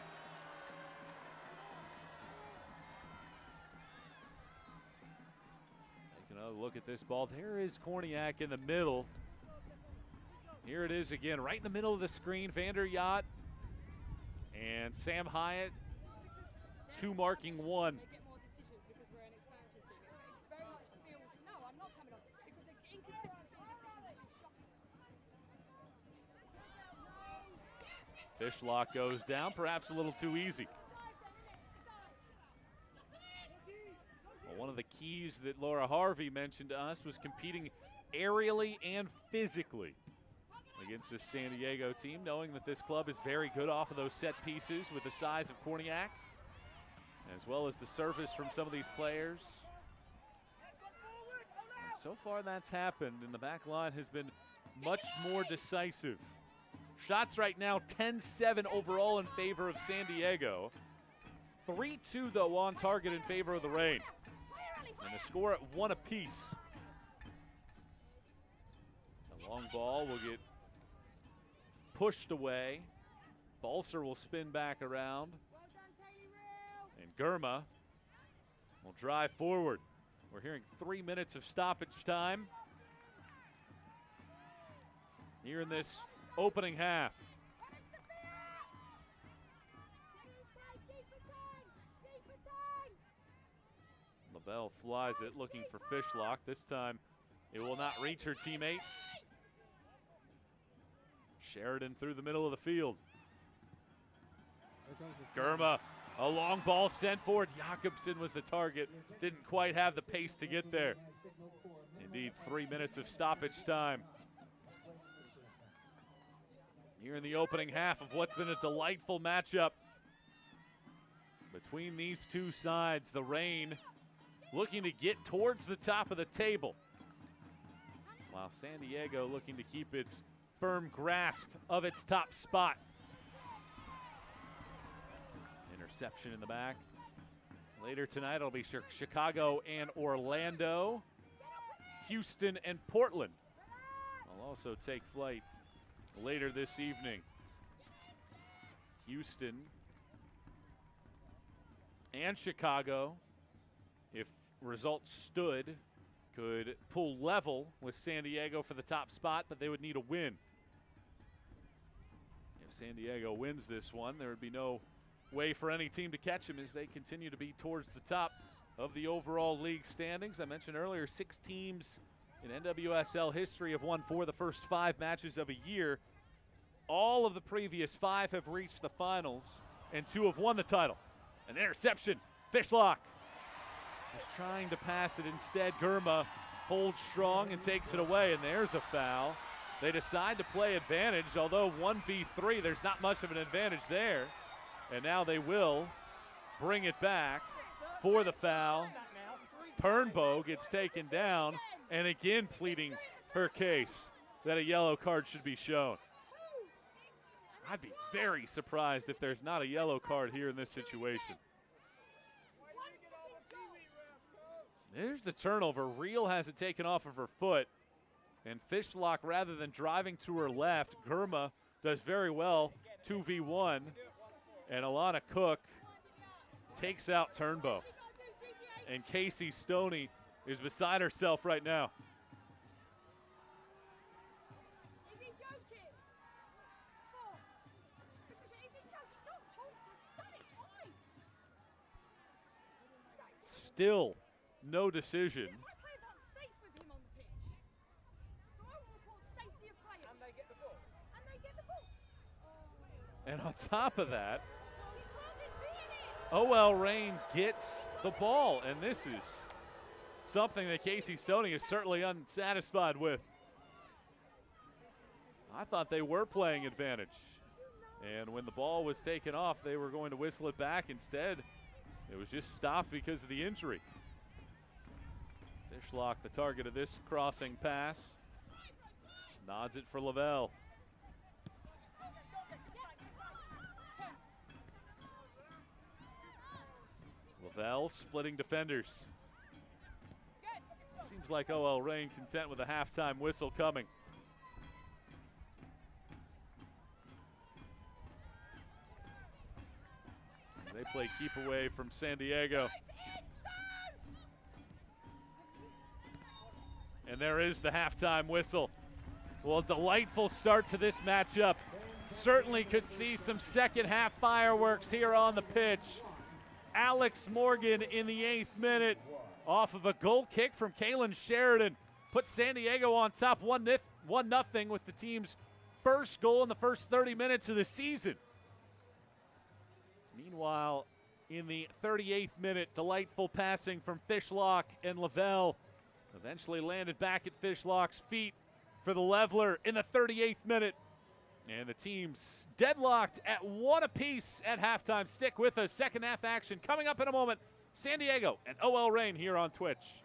Take another look at this ball. There is Korniak in the middle. Here it is again, right in the middle of the screen. Vander Yacht and Sam Hyatt, 2 marking 1. Fishlock goes down, perhaps a little too easy. Well, one of the keys that Laura Harvey mentioned to us was competing aerially and physically against this San Diego team, knowing that this club is very good off of those set pieces with the size of Korniak, as well as the service from some of these players. And so far that's happened, and the back line has been much more decisive. Shots right now 10-7 overall in favor of San Diego. 3-2 though on target in favor of the Reign. And the score at 1 apiece. The long ball will get pushed away. Balser will spin back around. And Gurma will drive forward. We're hearing 3 minutes of stoppage time here in this opening half. Lavelle flies it, looking for Fishlock. This time it will not reach her teammate. Sheridan through the middle of the field. Gurma, a long ball sent forward. Jakobsen was the target. Didn't quite have the pace to get there. Indeed, 3 minutes of stoppage time here in the opening half of what's been a delightful matchup between these two sides. The Reign looking to get towards the top of the table, while San Diego looking to keep its firm grasp of its top spot. Interception in the back. Later tonight it'll be Chicago and Orlando. Houston and Portland will also take flight later this evening. Houston and Chicago, if results stood, could pull level with San Diego for the top spot, but they would need a win. If San Diego wins this one, there would be no way for any team to catch them as they continue to be towards the top of the overall league standings. I mentioned earlier, 6 teams in NWSL history have won 4 of the first 5 matches of a year. All of the previous 5 have reached the finals, and 2 have won the title. An interception. Fishlock is trying to pass it. Instead, Gurma holds strong and takes it away, and there's a foul. They decide to play advantage, although 1v3, there's not much of an advantage there. And now they will bring it back for the foul. Turnbow gets taken down, and again pleading her case that a yellow card should be shown. I'd be very surprised if there's not a yellow card here in this situation. There's the turnover. Reel has it taken off of her foot. And Fishlock, rather than driving to her left, Gurma does very well, 2v1. And Alana Cook takes out Turnbow. And Casey Stoney is beside herself right now. Is he joking? Is he joking? Don't talk to us. He's done it twice. Still no decision. My players aren't safe with him on the pitch. So I will report safety of players. And they get the ball. And they get the ball. Oh. And on top of that, OL Reign gets the ball, and this is something that Casey Stoney is certainly unsatisfied with. I thought they were playing advantage, and when the ball was taken off, they were going to whistle it back. Instead, it was just stopped because of the injury. Fishlock, the target of this crossing pass, nods it for Lavelle. Lavelle splitting defenders. Seems like OL Reign content with a halftime whistle coming. They play keep away from San Diego. And there is the halftime whistle. Well, a delightful start to this matchup. Certainly could see some second half fireworks here on the pitch. Alex Morgan in the 8th minute off of a goal kick from Kaylin Sheridan put San Diego on top 1-0 with the team's first goal in the first 30 minutes of the season. Meanwhile, in the 38th minute, delightful passing from Fishlock and Lavelle. Eventually landed back at Fishlock's feet for the leveler in the 38th minute. And the team's deadlocked at 1 apiece at halftime. Stick with us. Second half action coming up in a moment. San Diego and OL Reign here on Twitch.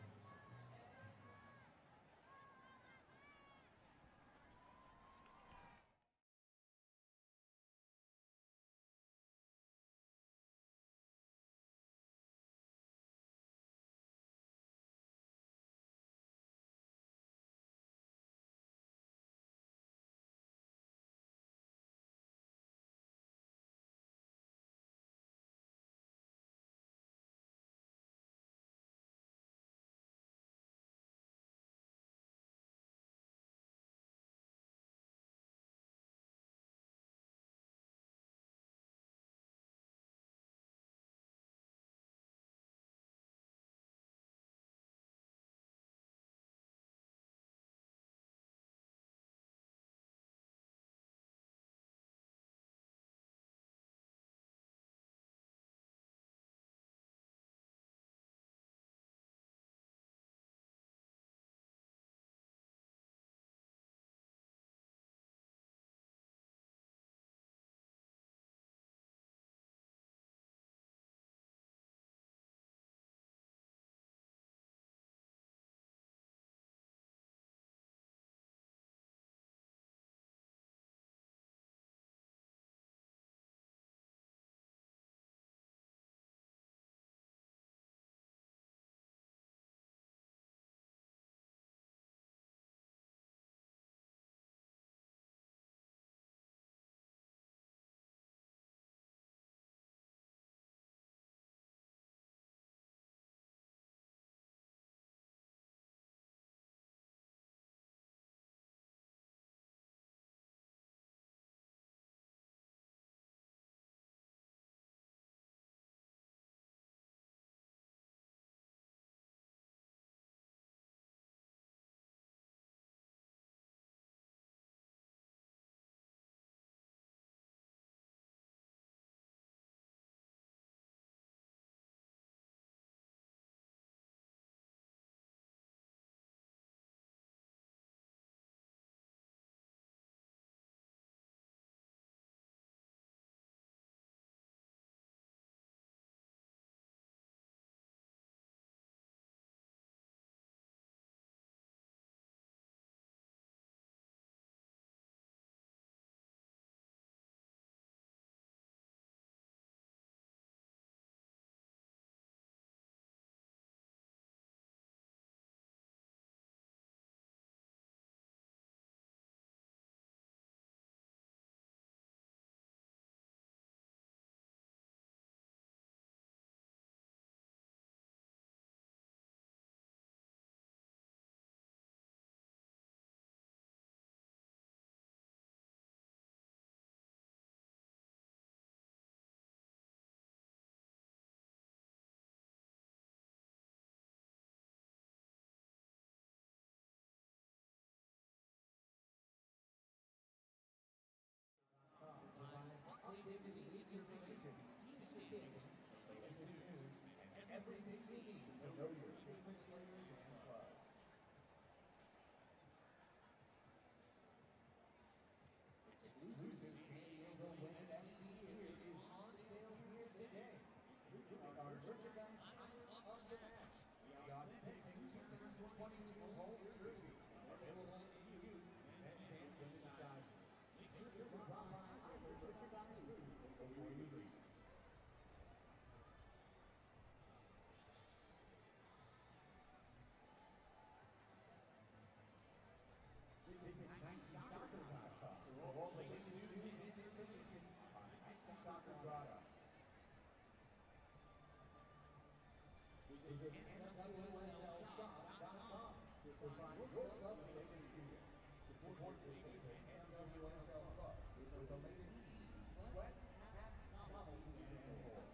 Visit NWSLshop.com to find your club's latest gear. Support your favorite NWSL club with the latest tees, sweats, hats, novelties, and more.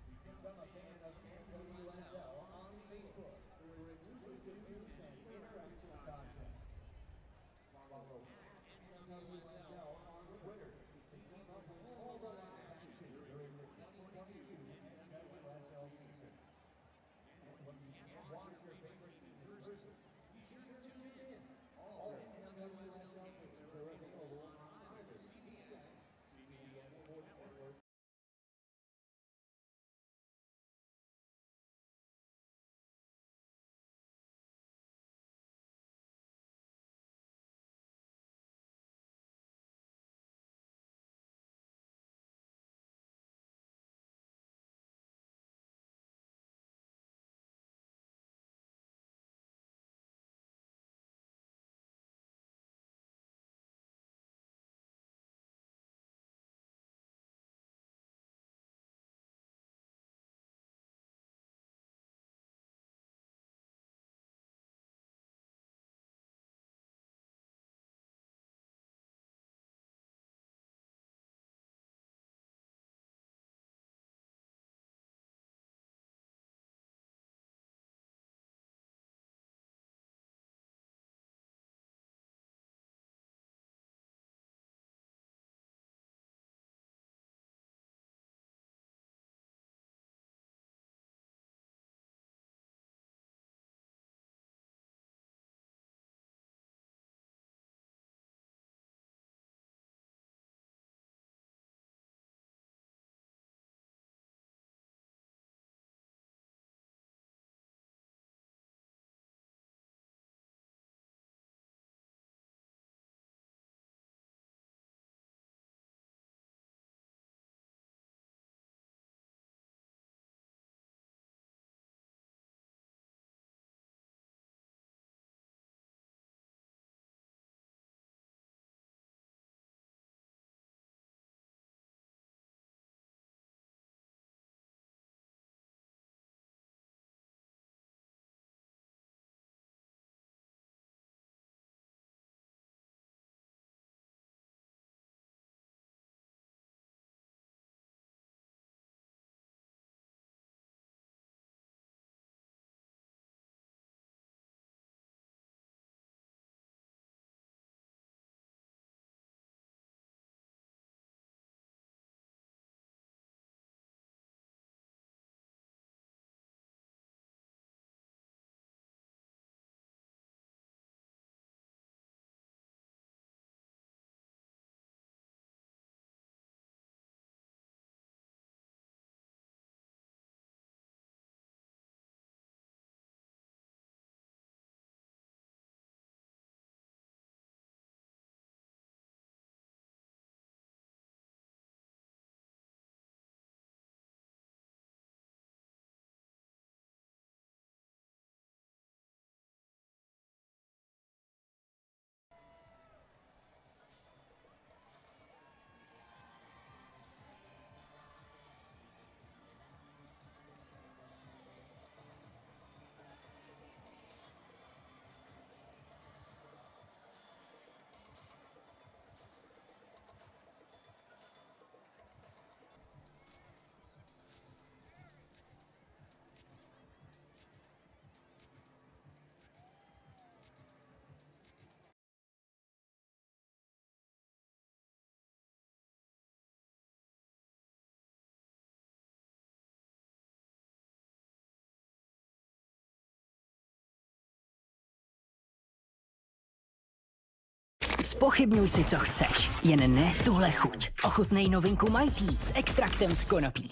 Become a fan of NWSL on Facebook for exclusive news and interactive content. Follow @NWSL on Twitter to keep up with all the live action during the 2022 NWSL season. Zpochybňuj si, co chceš, jen ne tuhle chuť. Ochutnej novinku My Tea s extraktem z konopí.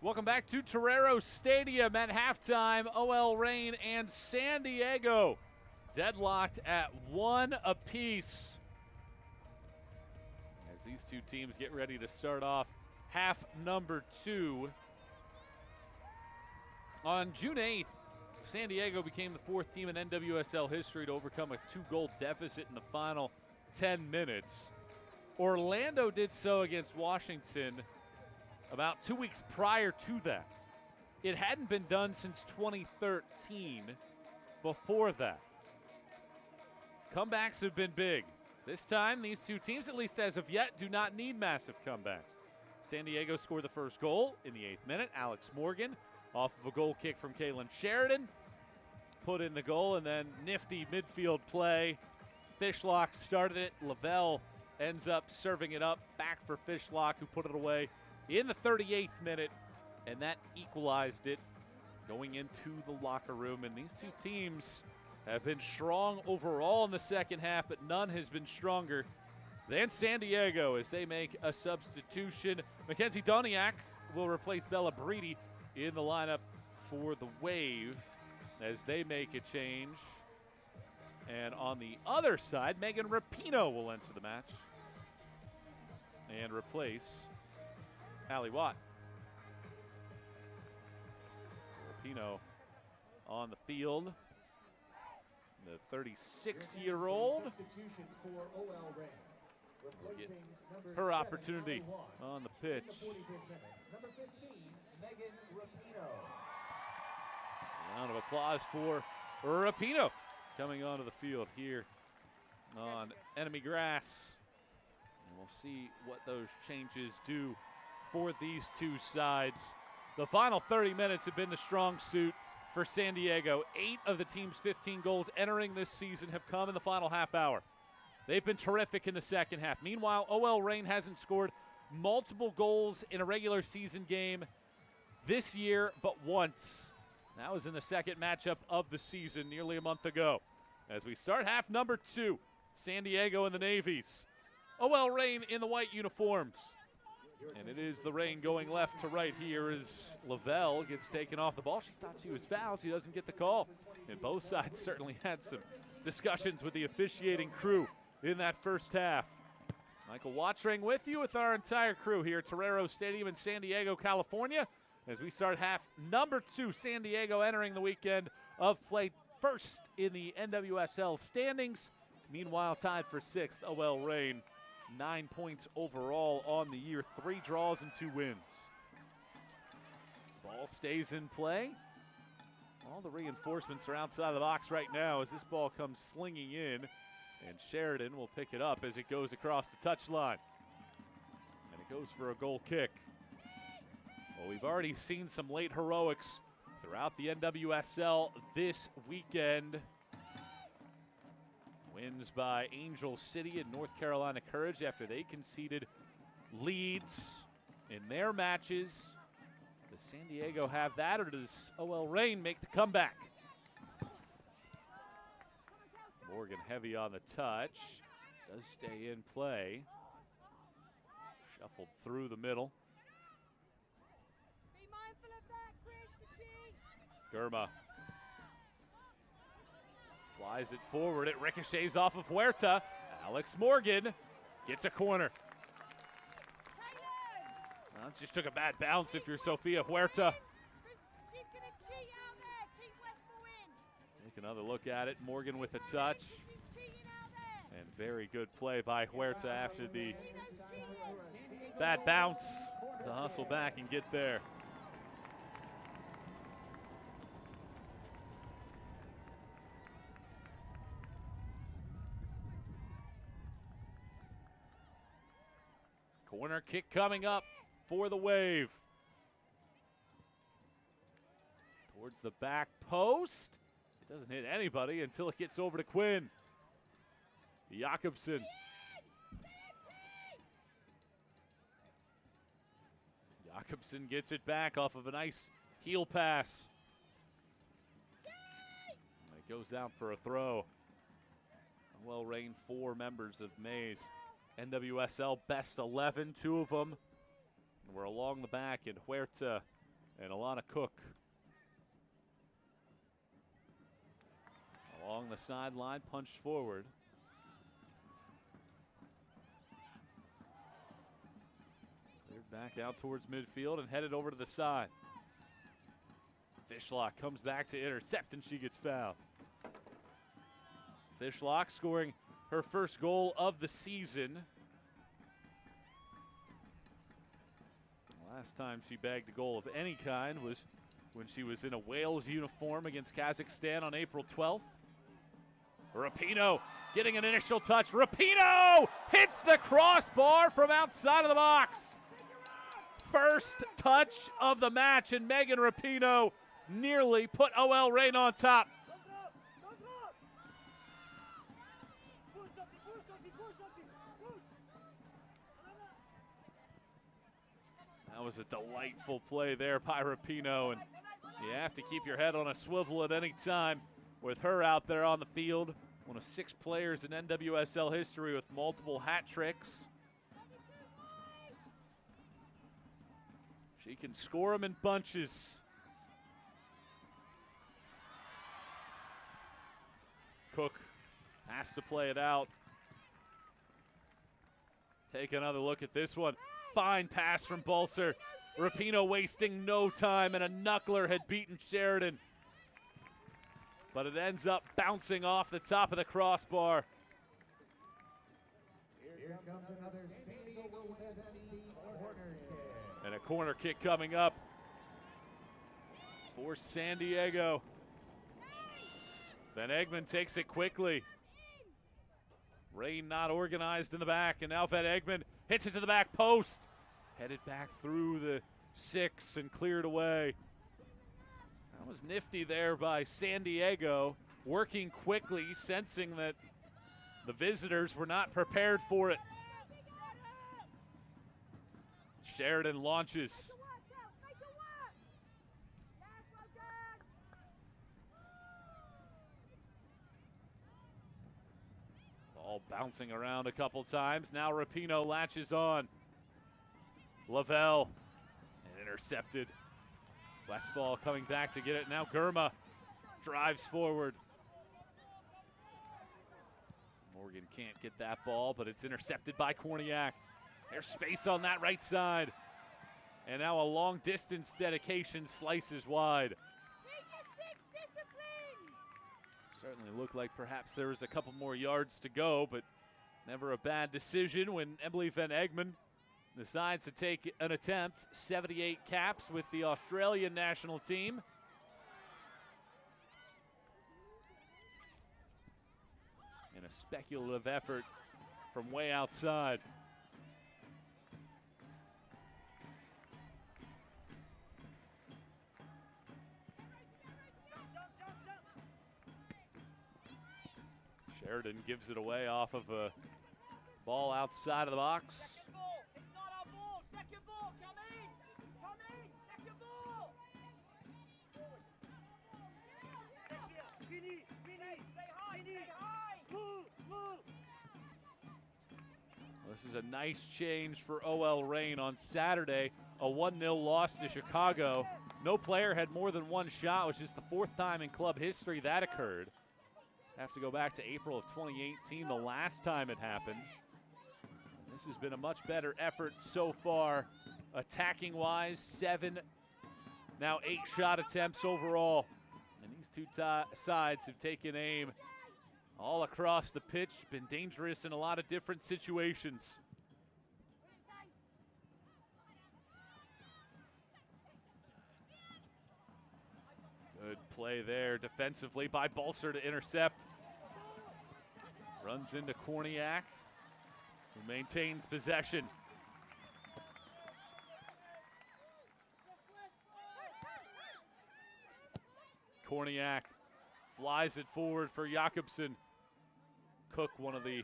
Welcome back to Torero Stadium at halftime. OL Reign and San Diego deadlocked at 1 apiece as these two teams get ready to start off half number 2. On June 8th, San Diego became the 4th team in NWSL history to overcome a 2-goal deficit in the final 10 minutes. Orlando did so against Washington about 2 weeks prior to that. It hadn't been done since 2013 before that. Comebacks have been big. This time, these two teams, at least as of yet, do not need massive comebacks. San Diego scored the first goal in the 8th minute. Alex Morgan off of a goal kick from Kaylin Sheridan. Put in the goal, and then nifty midfield play. Fishlock started it. Lavelle ends up serving it up back for Fishlock, who put it away in the 38th minute, and that equalized it going into the locker room. And these two teams have been strong overall in the second half, but none has been stronger than San Diego as they make a substitution. Mackenzie Doniak will replace Bella Breedy in the lineup for the Wave as they make a change. And on the other side, Megan Rapinoe will enter the match and replace Allie Watt. Rapinoe on the field. The 36-year-old Substitution for OL Reign. Replacing number her 7, opportunity Allie Watt. on the In pitch. the 45th minute, number 15, Megan Rapinoe. Round of applause for Rapinoe coming onto the field here on enemy grass. And we'll see what those changes do for these two sides. The final 30 minutes have been the strong suit for San Diego. 8 of the team's 15 goals entering this season have come in the final half hour. They've been terrific in the second half. Meanwhile, OL Reign hasn't scored multiple goals in a regular season game this year but once. That was in the second matchup of the season nearly a month ago. As we start half number 2, San Diego and the Navies. OL Reign in the white uniforms. And it is the Reign going left to right here as Lavelle gets taken off the ball. She thought she was fouled. She doesn't get the call. And both sides certainly had some discussions with the officiating crew in that first half. Michael Watring with you with our entire crew here at Torero Stadium in San Diego, California. As we start half number 2, San Diego entering the weekend of play first in the NWSL standings. Meanwhile, tied for 6th, OL Reign. 9 points overall on the year, 3 draws and 2 wins. Ball stays in play. All the reinforcements are outside the box right now as this ball comes slinging in. And Sheridan will pick it up as it goes across the touchline. And it goes for a goal kick. Well, we've already seen some late heroics throughout the NWSL this weekend. Wins by Angel City and North Carolina Courage after they conceded leads in their matches. Does San Diego have that, or does OL Reign make the comeback? Morgan heavy on the touch. Does stay in play. Shuffled through the middle. Be mindful of that, Chris, the cheat. Germa flies it forward. It ricochets off of Huerta. Alex Morgan gets a corner. Well, it just took a bad bounce if you're Sofia Huerta. She's going to cheat out there. Keep Westfall in. Take another look at it. Morgan with a touch. She's cheating out there. And very good play by Huerta after the bad bounce to hustle back and get there. Corner kick coming up for the Wave. Towards the back post. It doesn't hit anybody until it gets over to Quinn. Jakobsen. Jakobsen gets it back off of a nice heel pass. And it goes down for a throw. OL Reign, 4 members of Mays. NWSL best 11, 2 of them were along the back, and Huerta and Alana Cook. Along the sideline, punched forward. Cleared back out towards midfield and headed over to the side. Fishlock comes back to intercept, and she gets fouled. Fishlock scoring her first goal of the season. Last time she bagged a goal of any kind was when she was in a Wales uniform against Kazakhstan on April 12th. Rapinoe getting an initial touch. Rapinoe hits the crossbar from outside of the box. first touch of the match, and Megan Rapinoe nearly put OL Reign on top. That was a delightful play there by Rapinoe, and you have to keep your head on a swivel at any time with her out there on the field. One of 6 players in NWSL history with multiple hat tricks. She can score them in bunches. Cook has to play it out. Take another look at this one. Fine pass from Balser. Rapinoe wasting no time, and a knuckler had beaten Sheridan. But it ends up bouncing off the top of the crossbar. Here comes another San Diego FC corner kick. And a corner kick coming up for San Diego. Van Egmond takes it quickly. Reign not organized in the back, and now Van Egmond hits it to the back post. Headed back through the 6 and cleared away. That was nifty there by San Diego, working quickly, sensing that the visitors were not prepared for it. Sheridan launches. Ball bouncing around a couple times. Now Rapinoe latches on. Lavelle, and intercepted. Westfall coming back to get it. Now Gurma drives forward. Morgan can't get that ball, but it's intercepted by Korniak. There's space on that right side. And now a long distance dedication slices wide. Certainly looked like perhaps there was a couple more yards to go, but never a bad decision when Emily Van Egmond decides to take an attempt. 78 caps with the Australian national team. And a speculative effort from way outside. Sheridan gives it away off of a ball outside of the box. This is a nice change for OL Reign on Saturday. A 1-0 loss to Chicago. No player had more than one shot, which is the 4th time in club history that occurred. Have to go back to April of 2018, the last time it happened. This has been a much better effort so far, attacking-wise. 7, now 8 shot attempts overall. And these two sides have taken aim all across the pitch, been dangerous in a lot of different situations. Good play there defensively by Balser to intercept. Runs into Korniak, who maintains possession. Korniak flies it forward for Jakobsen. Cook, one of the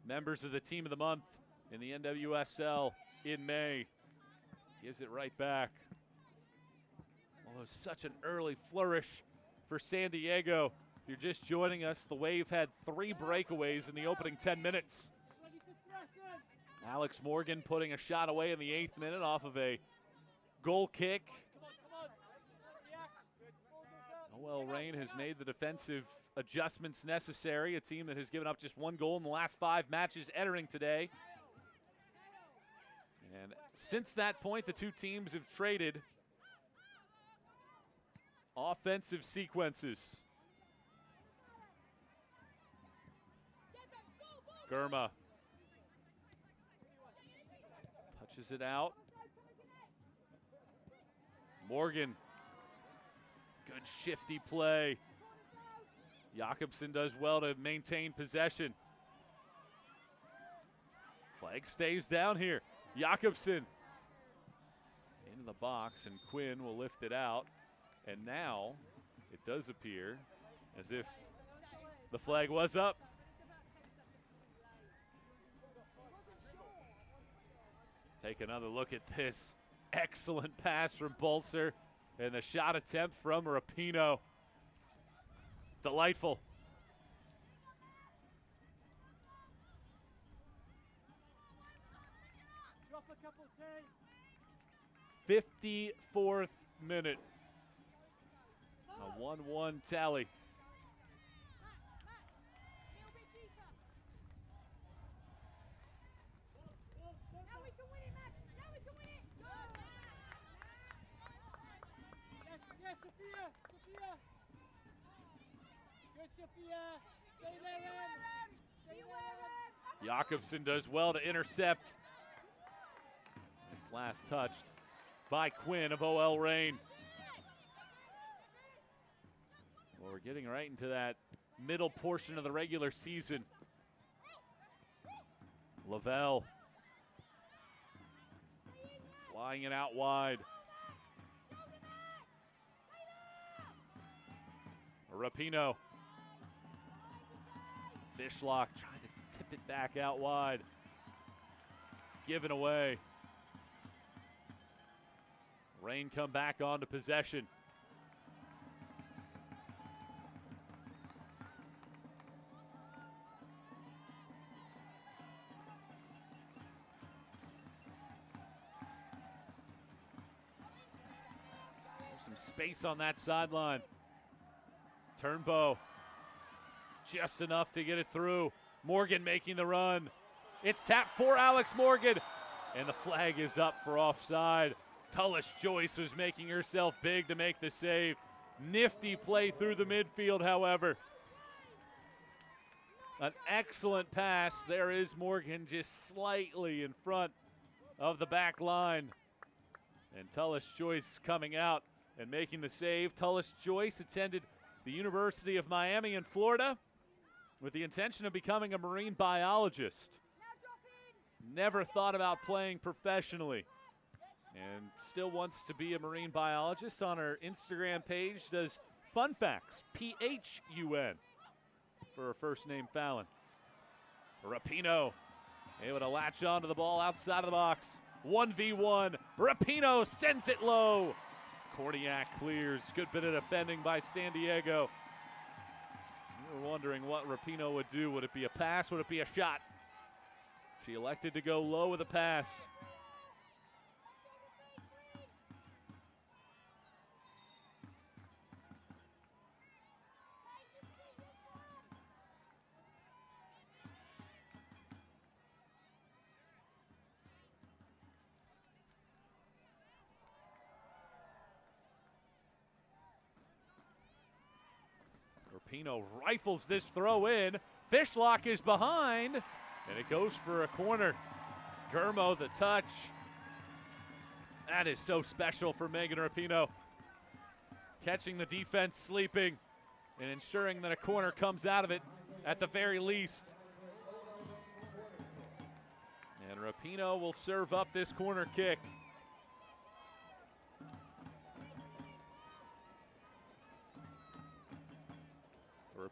members of the Team of the Month in the NWSL in May, gives it right back. Although such an early flourish for San Diego. If you're just joining us, the Wave had 3 breakaways in the opening 10 minutes. Alex Morgan putting a shot away in the 8th minute off of a goal kick. OL Reign has made the defensive adjustments necessary, a team that has given up just 1 goal in the last 5 matches entering today. And since that point, the two teams have traded offensive sequences. Gurma touches it out. Morgan, good shifty play. Jakobsen does well to maintain possession. Flag stays down here. Jakobsen into the box, and Quinn will lift it out. And now it does appear as if the flag was up. Take another look at this. Excellent pass from Bolzer, and the shot attempt from Rapinoe. Delightful. Drop a couple, T. 54th minute. A 1-1 tally. Yes, Sophia. Sophia. Good, Sophia. Stay there, Em. Stay there, Em. Jakobsen does well to intercept. It's last touched by Quinn of OL Reign. Well, we're getting right into that middle portion of the regular season. Lavelle flying it out wide. Rapinoe. Fishlock trying to tip it back out wide. Given away. Reign come back onto possession. There's some space on that sideline. Turnbow, just enough to get it through. Morgan making the run. It's tapped for Alex Morgan, and the flag is up for offside. Tullis Joyce was making herself big to make the save. Nifty play through the midfield, however. An excellent pass. There is Morgan just slightly in front of the back line. And Tullis Joyce coming out and making the save. Tullis Joyce attended the University of Miami in Florida with the intention of becoming a marine biologist. Never thought about playing professionally and still wants to be a marine biologist. On her Instagram page does fun facts, PHUN, for her first name Fallon. Rapinoe able to latch onto the ball outside of the box. 1v1, Rapinoe sends it low. Korniak clears. Good bit of defending by San Diego. We were wondering what Rapinoe would do. Would it be a pass? Would it be a shot? She elected to go low with a pass. Rapinoe rifles this throw in. Fishlock is behind, and it goes for a corner. Germo the touch. That is so special for Megan Rapinoe. Catching the defense sleeping and ensuring that a corner comes out of it at the very least. And Rapinoe will serve up this corner kick.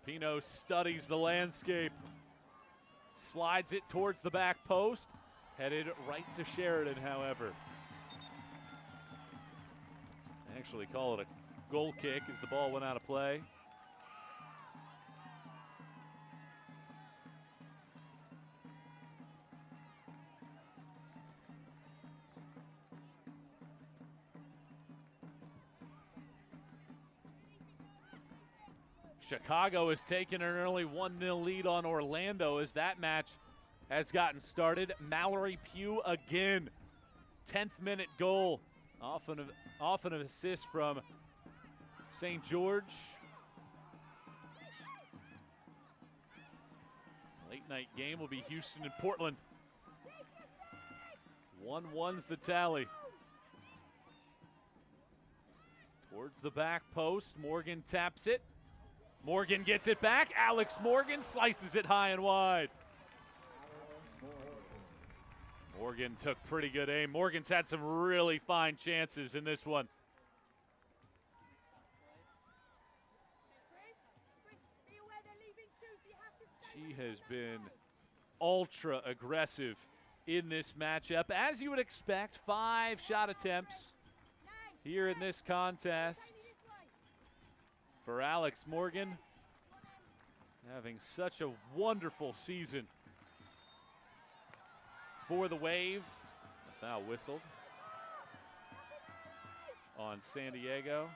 Rapinoe studies the landscape, slides it towards the back post, headed right to Sheridan, however. They actually call it a goal kick as the ball went out of play. Chicago has taken an early 1-0 lead on Orlando as that match has gotten started. Mallory Pugh again, 10th minute goal, often an assist from St. George. Late night game will be Houston and Portland. 1-1's the tally. Towards the back post, Morgan taps it. Morgan gets it back. Alex Morgan slices it high and wide. Morgan took pretty good aim. Morgan's had some really fine chances in this one. She has been ultra aggressive in this matchup. As you would expect, 5 shot attempts here in this contest for Alex Morgan, having such a wonderful season for the Wave. A foul whistled on San Diego.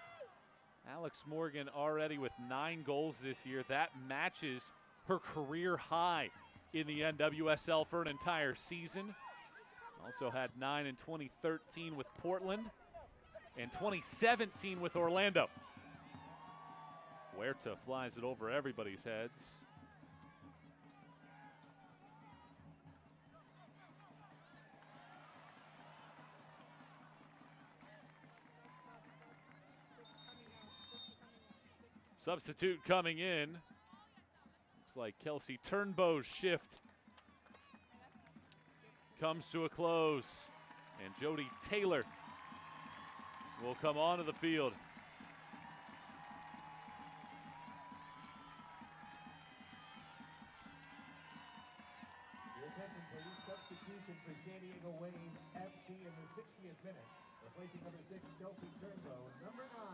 Alex Morgan already with 9 goals this year. That matches her career high in the NWSL for an entire season. Also had 9 in 2013 with Portland and 2017 with Orlando. Huerta flies it over everybody's heads. Substitute coming in. Looks like Kelsey Turnbow's shift comes to a close. And Jody Taylor will come onto the field. Your attention, please. Substitution for San Diego Wave FC in the 60th minute. Replacing number 6, Kelsey Turnbow. Number 9,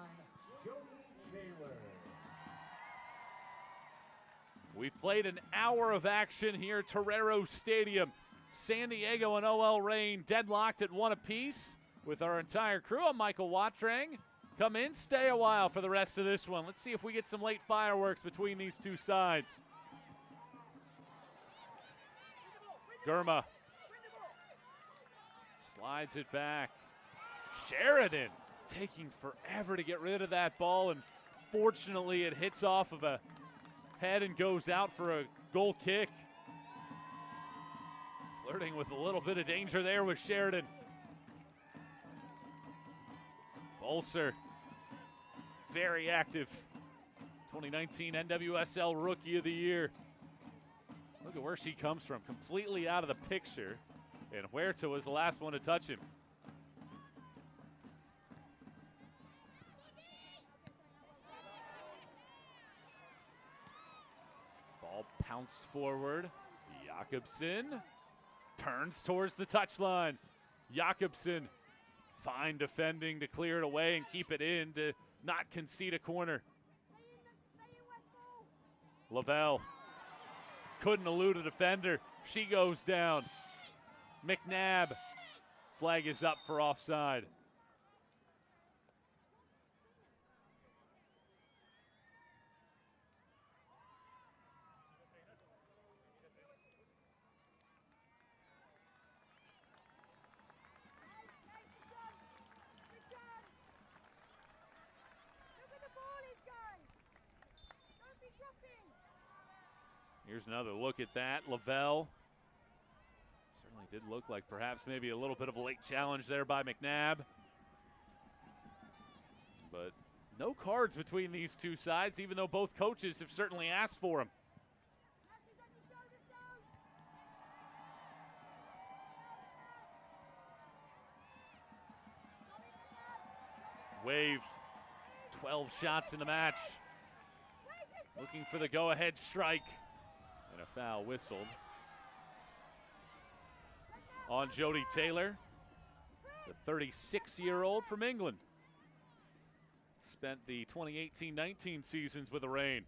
Jody Taylor. We've played an hour of action here at Torero Stadium. San Diego and OL Reign deadlocked at 1 apiece with our entire crew. I'm Michael Watrang. Come in, stay a while for the rest of this one. Let's see if we get some late fireworks between these two sides. Gurma slides it back. Sheridan taking forever to get rid of that ball, and fortunately it hits off of a head and goes out for a goal kick. Flirting with a little bit of danger there with Sheridan. Bolser, very active. 2019 NWSL Rookie of the Year. Look at where she comes from, completely out of the picture. And Huerta was the last one to touch him. Ball pounced forward. Jakobsen turns towards the touchline. Jakobsen, fine defending to clear it away and keep it in to not concede a corner. Lavelle couldn't elude a defender. She goes down. McNabb, flag is up for offside. Here's another look at that. Lavelle certainly did look like perhaps maybe a little bit of a late challenge there by McNabb. But no cards between these two sides, even though both coaches have certainly asked for them. Wave, 12 shots in the match. Looking for the go-ahead strike. And a foul whistled on Jody Taylor, the 36-year-old from England. Spent the 2018-19 seasons with the Reign.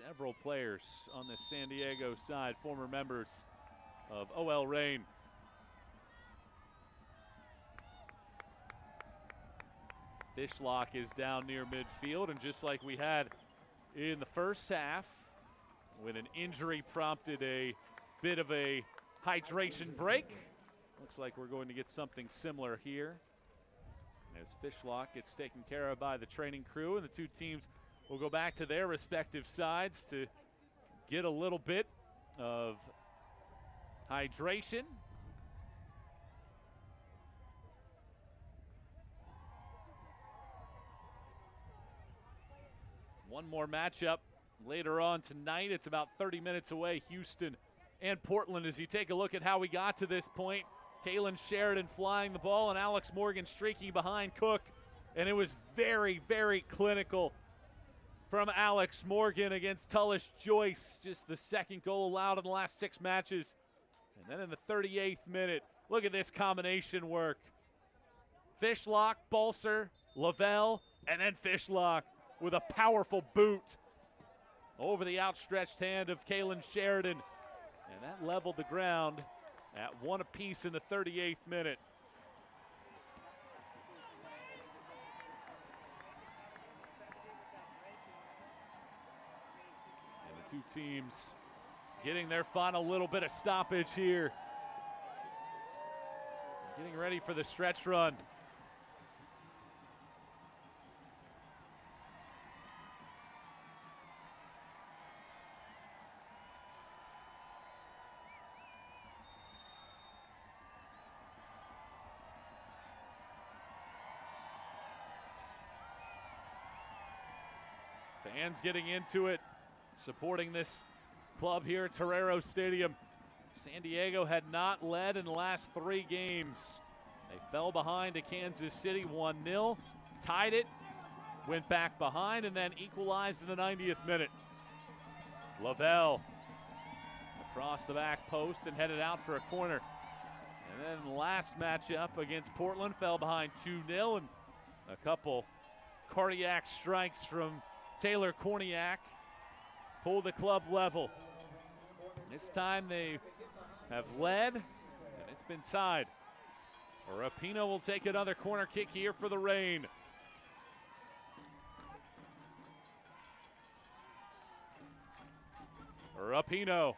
Several players on the San Diego side, former members of OL Reign. Fishlock is down near midfield, and just like we had in the first half, when an injury prompted a bit of a hydration break, looks like we're going to get something similar here as Fishlock gets taken care of by the training crew, and the two teams will go back to their respective sides to get a little bit of hydration. One more matchup later on tonight. It's about 30 minutes away. Houston and Portland as you take a look at how we got to this point. Kaylin Sheridan flying the ball and Alex Morgan streaking behind Cook. And it was very, very clinical from Alex Morgan against Tullis Joyce. Just the second goal allowed in the last 6 matches. And then in the 38th minute, look at this combination work. Fishlock, Balser, Lavelle, and then Fishlock with a powerful boot over the outstretched hand of Kaylin Sheridan. And that leveled the ground at 1 apiece in the 38th minute. And the two teams getting their final little bit of stoppage here. Getting ready for the stretch run. Fans getting into it, supporting this club here at Torero Stadium. San Diego had not led in the last 3 games. They fell behind to Kansas City 1-0, tied it, went back behind, and then equalized in the 90th minute. Lavelle across the back post and headed out for a corner. And then the last matchup against Portland fell behind 2-0, and a couple cardiac strikes from Taylor Korniak pulled the club level. This time they have led, and it's been tied. Rapino will take another corner kick here for the Reign. Rapino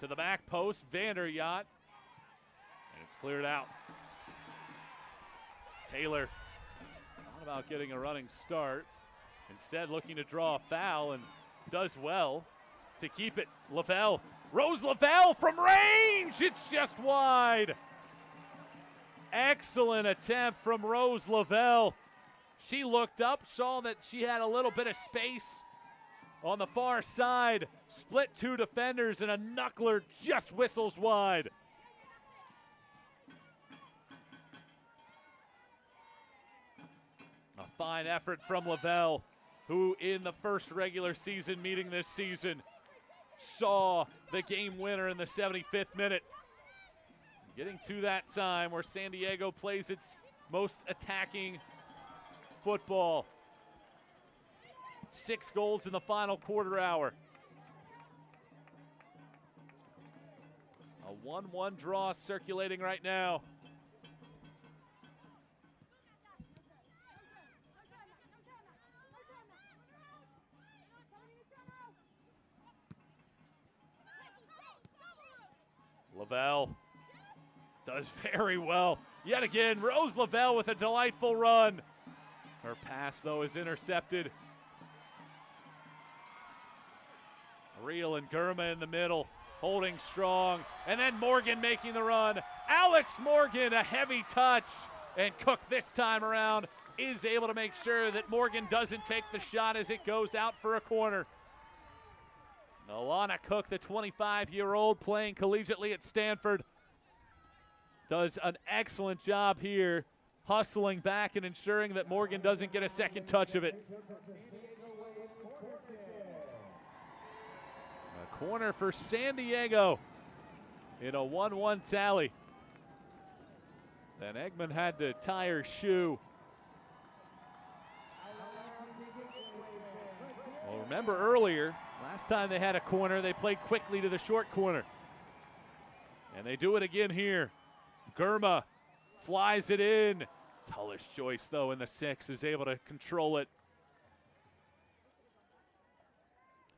to the back post, Vanderyacht, and it's cleared out. Taylor thought about getting a running start. Instead looking to draw a foul and does well to keep it. Lavelle, Rose Lavelle from range, it's just wide. Excellent attempt from Rose Lavelle. She looked up, saw that she had a little bit of space on the far side, split 2 defenders, and a knuckler just whistles wide. A fine effort from Lavelle, who in the first regular season meeting this season saw the game winner in the 75th minute. Getting to that time where San Diego plays its most attacking football. 6 goals in the final quarter hour. A 1-1 draw circulating right now. Lavelle does very well. Yet again, Rose Lavelle with a delightful run. Her pass, though, is intercepted. Reel and Gurma in the middle, holding strong. And then Morgan making the run. Alex Morgan, a heavy touch. And Cook this time around is able to make sure that Morgan doesn't take the shot as it goes out for a corner. Alana Cook, the 25-year-old playing collegiately at Stanford, does an excellent job here, hustling back and ensuring that Morgan doesn't get a second touch of it. A corner for San Diego in a 1-1 tally. Then Eggman had to tie her shoe. Well, remember earlier, last time they had a corner, they played quickly to the short corner. And they do it again here. Gurma flies it in. Tullis Joyce, though, in the 6 is able to control it.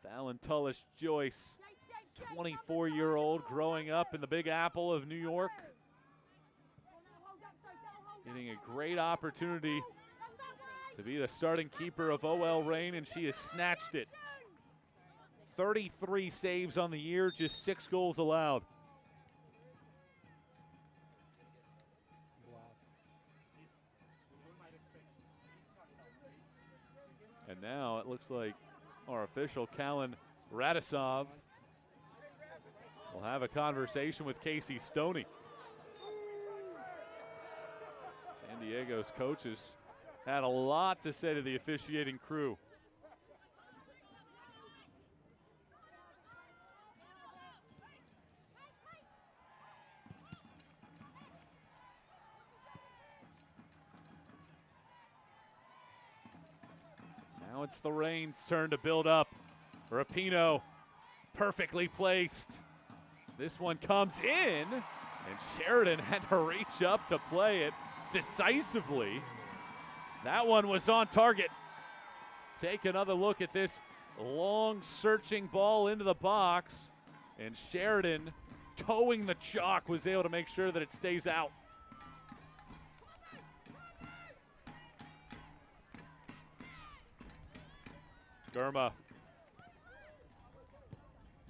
Fallon Tullis Joyce, 24-year-old, growing up in the Big Apple of New York. Getting a great opportunity to be the starting keeper of OL Reign, and she has snatched it. 33 saves on the year, just 6 goals allowed. And now it looks like our official, Callan Radisov, We'll have a conversation with Casey Stoney. San Diego's coaches had a lot to say to the officiating crew. Now it's the Reign's turn to build up. Rapinoe perfectly placed. This one comes in, and Sheridan had to reach up to play it decisively. That one was on target. Take another look at this long searching ball into the box, and Sheridan, towing the chalk, was able to make sure that it stays out. Gurma.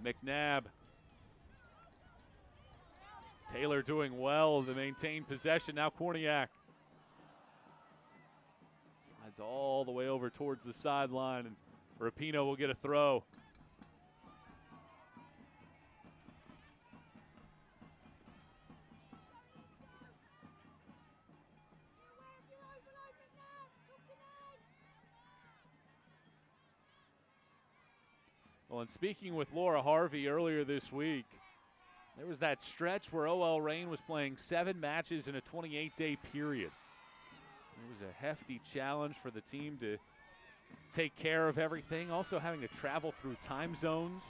McNabb. Taylor doing well to maintain possession. Now Korniak. Slides all the way over towards the sideline, and Rapinoe will get a throw. Well, and speaking with Laura Harvey earlier this week, there was that stretch where OL Reign was playing 7 matches in a 28-day period. It was a hefty challenge for the team to take care of everything, also having to travel through time zones.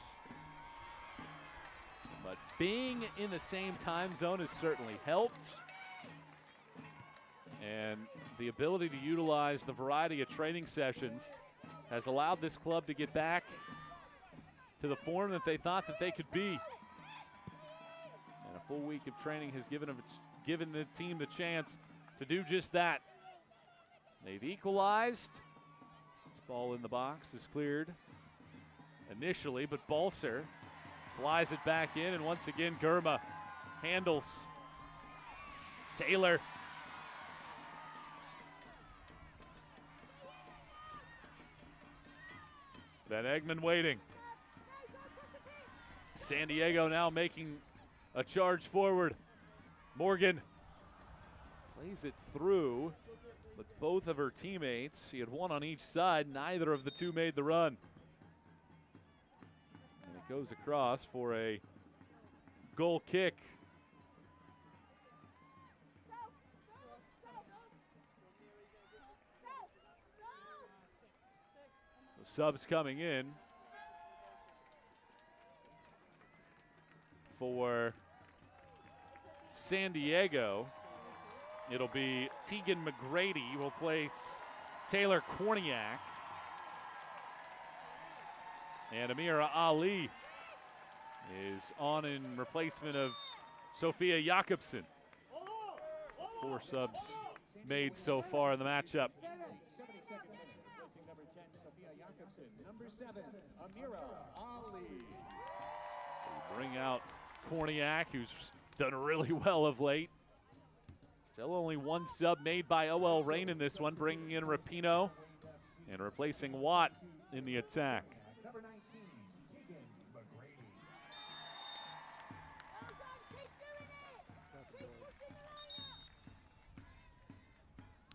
But being in the same time zone has certainly helped. And the ability to utilize the variety of training sessions has allowed this club to get back to the form that they thought that they could be. And a full week of training has given the team the chance to do just that. They've equalized. This ball in the box is cleared initially, but Balser flies it back in, and once again Gurma handles Taylor. Van Egmond waiting. San Diego now making a charge forward. Morgan plays it through with both of her teammates. She had one on each side. Neither of the two made the run. And it goes across for a goal kick. The subs coming in for San Diego. It'll be Tegan McGrady will place Taylor Korniak. And Amira Ali is on in replacement of Sophia Jakobsen. 4 subs made so far in the matchup. 72nd minute, replacing number 10, Sophia Jakobsen. Number 7, Amira Ali. We bring out Korniak, who's done really well of late. Still only 1 sub made by OL Reign in this one, bringing in Rapinoe and replacing Watt in the attack. Number 19, Tegan McGrady.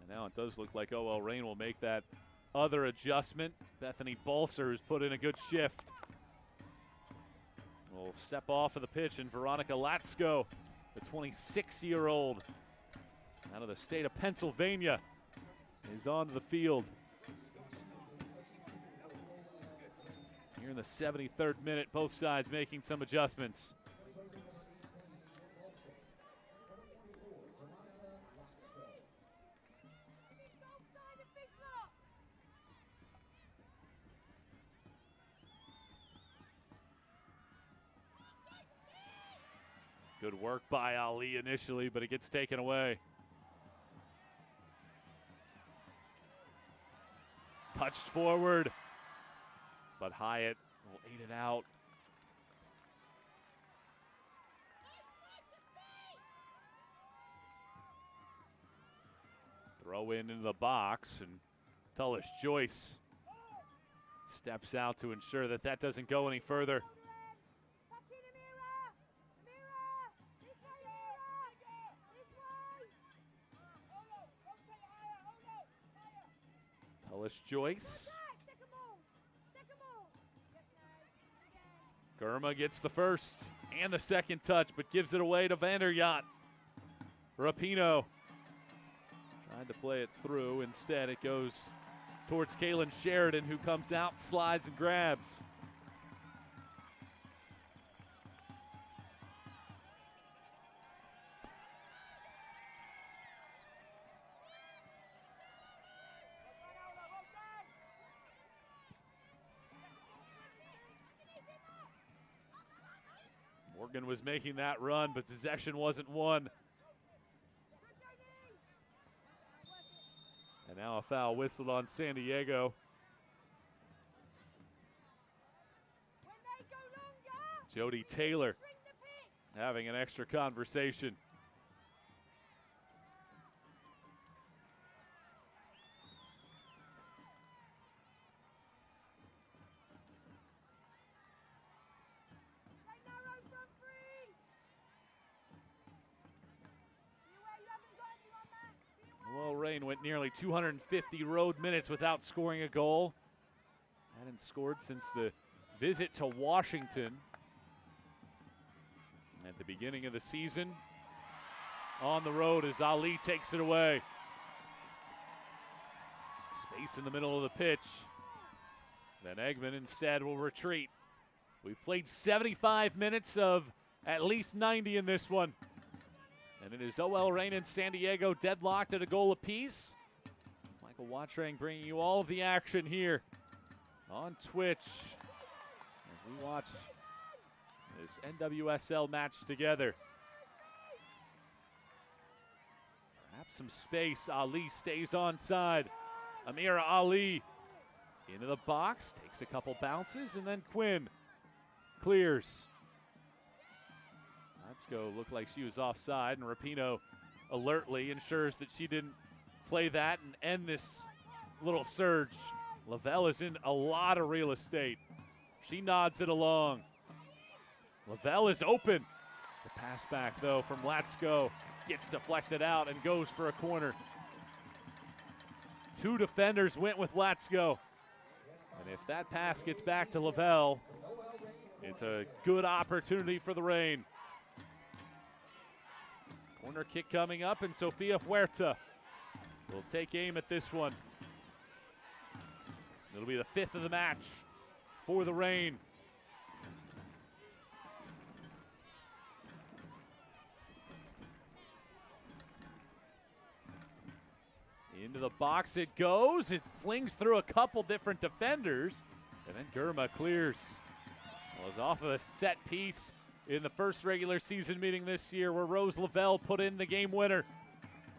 And now it does look like OL Reign will make that other adjustment. Bethany Balser has put in a good shift. Will step off of the pitch, and Veronica Latsko, the 26-year-old out of the state of Pennsylvania, is onto the field. Here in the 73rd minute, both sides making some adjustments. Good work by Ali initially, but it gets taken away. Touched forward, but Hyatt will aid it out. Throw in into the box, and Tullis Joyce steps out to ensure that that doesn't go any further. Joyce. Second ball. Second ball. Yes, no. Again. Gurma gets the first and the second touch, but gives it away to Vanderyacht. Rapinoe tried to play it through. Instead, it goes towards Kaylin Sheridan, who comes out, slides, and grabs. Morgan was making that run, but possession wasn't won. And now a foul whistled on San Diego. When they go longer, Jody Taylor swing the pitch. having an extra conversation. They narrow from three. Beware, you haven't got anyone, Matt. Well, Reign went nearly 250 road minutes without scoring a goal. Hadn't scored since the visit to Washington at the beginning of the season. On the road as Ali takes it away. Space in the middle of the pitch. Then Eggman instead will retreat. We've played 75 minutes of at least 90 in this one. And it is OL Reign and San Diego deadlocked at a goal apiece. Michael Watrang bringing you all of the action here on Twitch as we watch this NWSL match together. Perhaps some space. Ali stays onside. Amira Ali into the box, takes a couple bounces, and then Quinn clears. Let's go. Looked like she was offside, and Rapinoe alertly ensures that she didn't play that and end this little surge. Lavelle is in a lot of real estate. She nods it along. Lavelle is open. The pass back, though, from Latsko gets deflected out and goes for a corner. Two defenders went with Latsko. And if that pass gets back to Lavelle, it's a good opportunity for the Reign. Corner kick coming up, and Sofia Huerta will take aim at this one. It'll be the fifth of the match for the Reign. Into the box it goes. It flings through a couple different defenders, and then Gurma clears. Well, it was off of a set piece in the first regular season meeting this year where Rose Lavelle put in the game winner.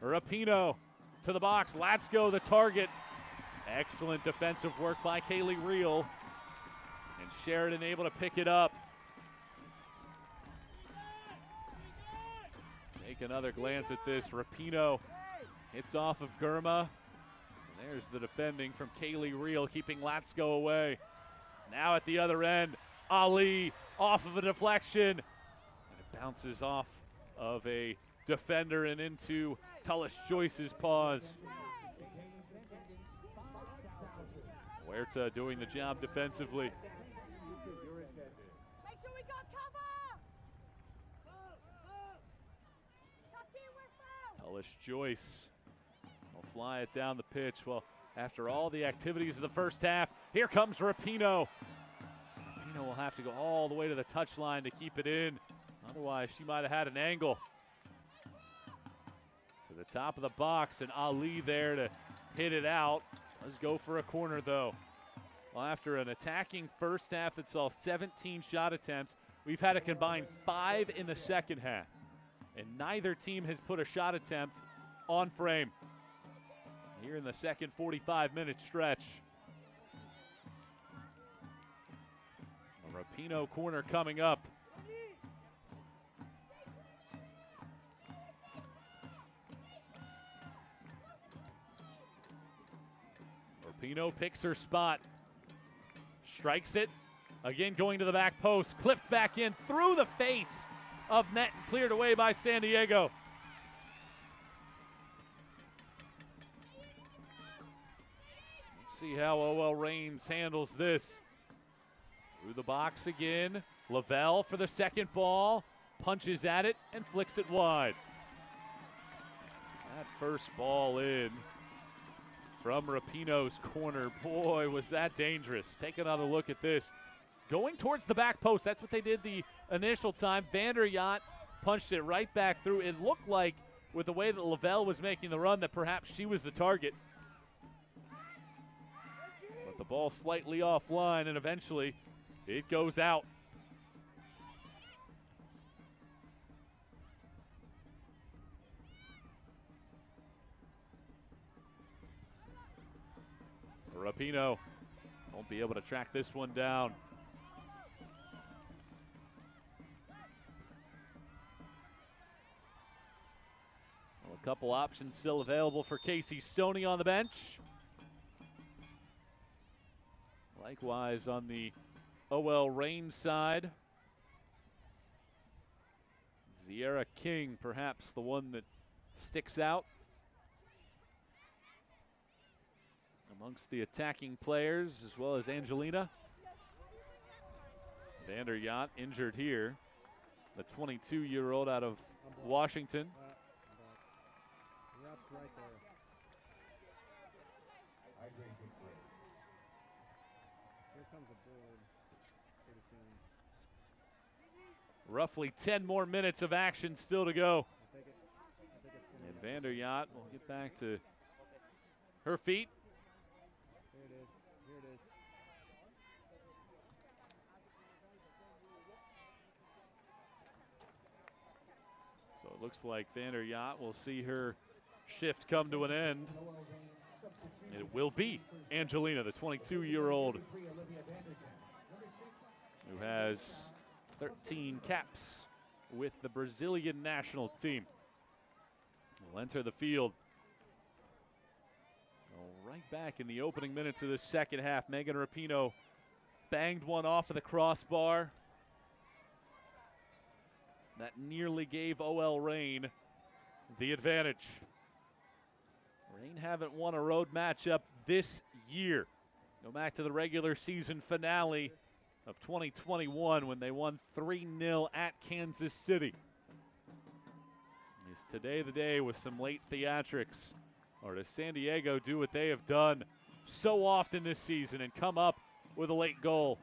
Rapinoe to the box. Latsko the target. Excellent defensive work by Kaylee Reel. And Sheridan able to pick it up. Take another glance at this. Rapinoe hits off of Gurma. And there's the defending from Kaylee Reel, keeping Latsko away. Now at the other end, Ali off of a deflection. And it bounces off of a defender and into Tullis Joyce's paws. Huerta doing the job defensively. Make sure we got cover. Tuck in, Westfield. Tullis Joyce will fly it down the pitch. Well, after all the activities of the first half, here comes Rapinoe. Rapinoe will have to go all the way to the touchline to keep it in. Otherwise, she might have had an angle. To the top of the box, and Ali there to hit it out. Does go for a corner, though. Well, after an attacking first half that saw 17 shot attempts, we've had a combined 5 in the second half. And neither team has put a shot attempt on frame here in the second 45-minute stretch. A Rapinoe corner coming up. Rapinoe picks her spot. Strikes it. Again going to the back post. Clipped back in through the face of net and cleared away by San Diego. see how OL Reigns handles this. Through the box again. Lavelle for the second ball. Punches at it and flicks it wide. That first ball in from Rapinoe's corner. Boy, was that dangerous. Take another look at this. Going towards the back post. That's what they did the initial time. Vander Yacht punched it right back through. It looked like, with the way that Lavelle was making the run, that perhaps she was the target. But the ball slightly offline, and eventually it goes out. Rapinoe won't be able to track this one down. Well, a couple options still available for Casey Stoney on the bench. Likewise on the OL Reign side. Sierra King, perhaps the one that sticks out amongst the attacking players, as well as Angelina. Vander Yacht injured here. The 22-year-old out of Washington. Right there. Here comes a board pretty soon. Roughly 10 more minutes of action still to go. I think it's gonna And Vander Yacht will get back to her feet. Here it is. Here it is. So it looks like Vander Yacht will see her shift come to an end. And it will be Angelina, the 22-year-old, who has 13 caps with the Brazilian national team. Will enter the field. Right back in the opening minutes of the second half. Megan Rapinoe banged one off of the crossbar. That nearly gave OL Reign the advantage. Reign haven't won a road matchup this year. Go back to the regular season finale of 2021 when they won 3-0 at Kansas City. Is today the day with some late theatrics? Or does San Diego do what they have done so often this season and come up with a late goal?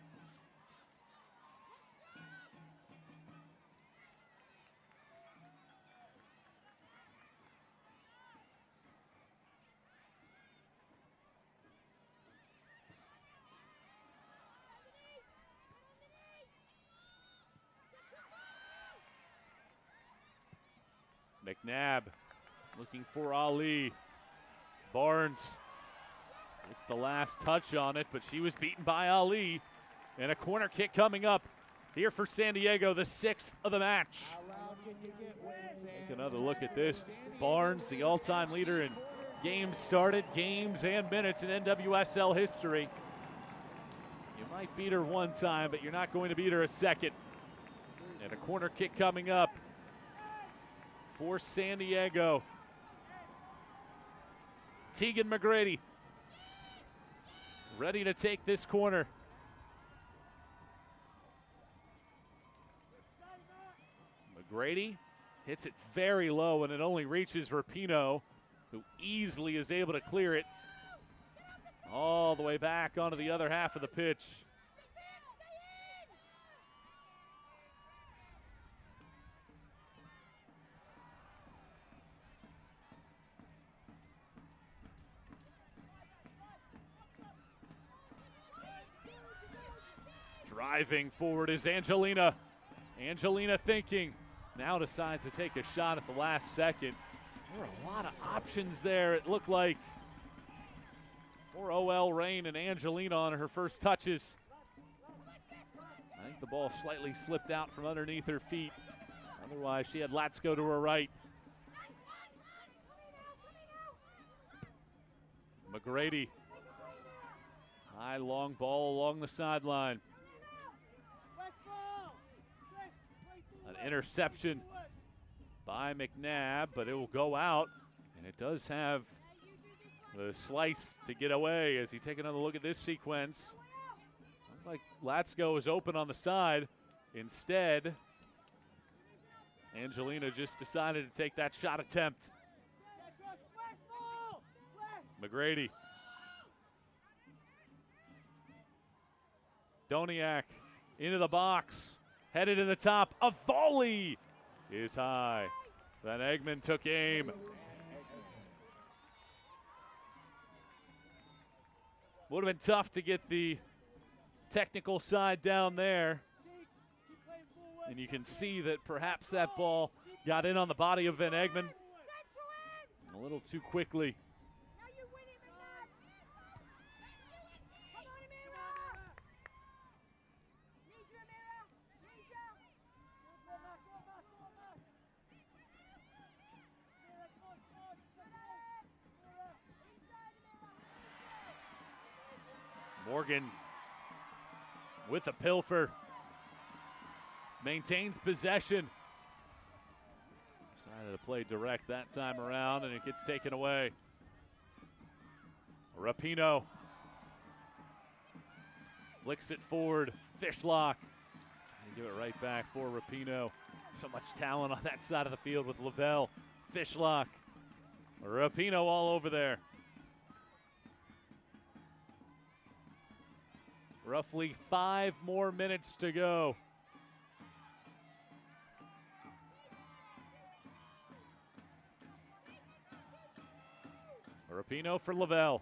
McNabb looking for Ali. Barnes gets the last touch on it, but she was beaten by Ali. And a corner kick coming up here for San Diego, the 6th of the match. Take another look at this. Barnes, the all-time leader in games started, games and minutes in NWSL history. You might beat her one time, but you're not going to beat her a second. And a corner kick coming up for San Diego. Tegan McGrady ready to take this corner. McGrady hits it very low, and it only reaches Rapinoe, who easily is able to clear it all the way back onto the other half of the pitch. Driving forward is Angelina. Angelina thinking, now decides to take a shot at the last second. There are a lot of options there, it looked like, for OL Reign and Angelina on her first touches. I think the ball slightly slipped out from underneath her feet. Otherwise, she had Latsko to her right. McGrady. High long ball along the sideline. An interception by McNabb, but it will go out, and it does have The slice to get away as he take another look at this sequence. Looked like Latsko is open on the side. Instead, Angelina just decided to take that shot attempt. McGrady. Doniak into the box. Headed to the top. A volley is high. Van Egmond took aim. Would have been tough to get the technical side down there. And you can see that perhaps that ball got in on the body of Van Egmond a little too quickly. Morgan with a pilfer. Maintains possession. Decided to play direct that time around, and it gets taken away. Rapinoe flicks it forward. Fishlock. They give it right back for Rapinoe. So much talent on that side of the field with Lavelle. Fishlock. Rapinoe all over there. Roughly 5 more minutes to go. Rapinoe for Lavelle.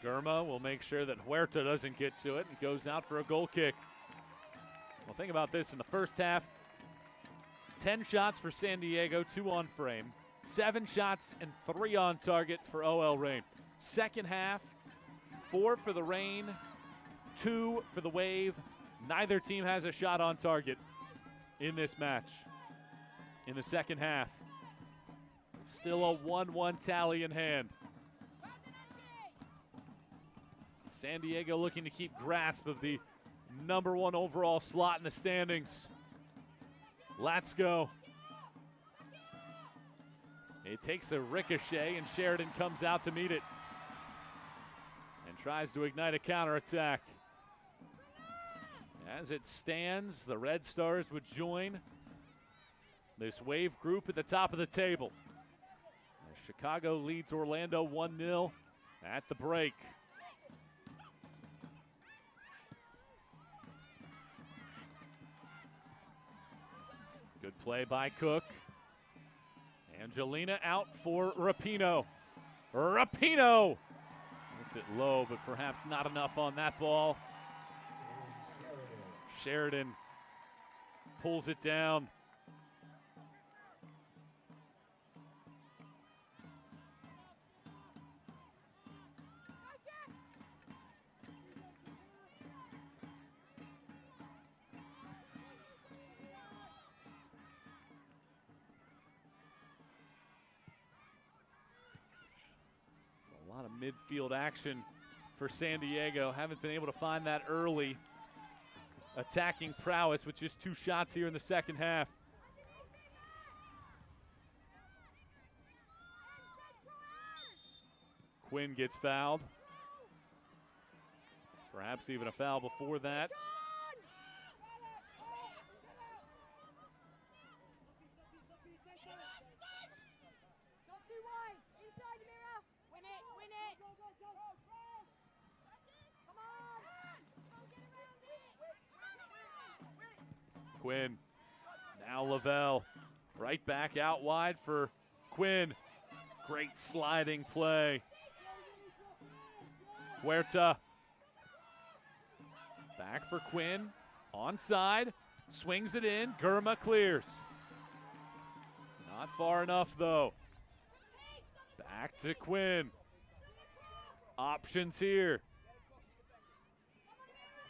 Gurma will make sure that Huerta doesn't get to it and goes out for a goal kick. Well, think about this. In the first half, 10 shots for San Diego, 2 on frame. 7 shots and 3 on target for OL Reign. Second half, 4 for the Reign, 2 for the Wave. Neither team has a shot on target in this match. In the second half, still a 1-1 tally in hand. San Diego looking to keep grasp of the #1 overall slot in the standings. Latsko. It takes a ricochet, and Sheridan comes out to meet it and tries to ignite a counterattack. As it stands, the Red Stars would join this Wave group at the top of the table. As Chicago leads Orlando 1-0 at the break. Good play by Cook. Angelina out for Rapinoe. Rapinoe! Hits it low, but perhaps not enough on that ball. Sheridan pulls it down. A lot of midfield action for San Diego. Haven't been able to find that early attacking prowess with just 2 shots here in the second half. Quinn gets fouled. Perhaps even a foul before that. Quinn, now Lavelle, right back out wide for Quinn. Great sliding play. Huerta, back for Quinn, onside, swings it in, Gurma clears. Not far enough though. Back to Quinn. Options here.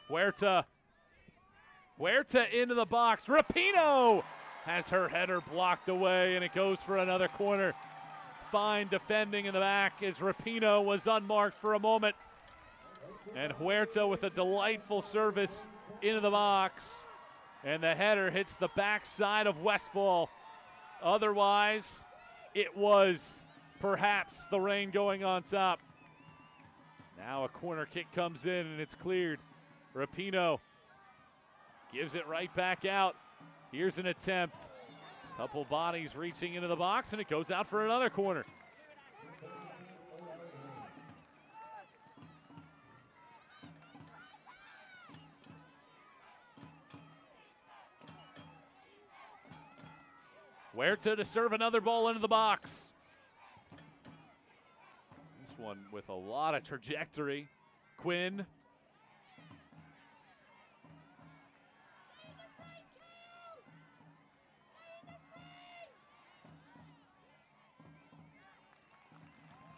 Huerta into the box. Rapinoe has her header blocked away, and it goes for another corner. fine defending in the back as Rapinoe was unmarked for a moment. And Huerta with a delightful service into the box. And the header hits the backside of Westfall. Otherwise, it was perhaps the Reign going on top. Now a corner kick comes in and it's cleared. Rapinoe gives it right back out. Here's an attempt. Couple bodies reaching into the box and it goes out for another corner. Huerta to serve another ball into the box. This one with a lot of trajectory. Quinn.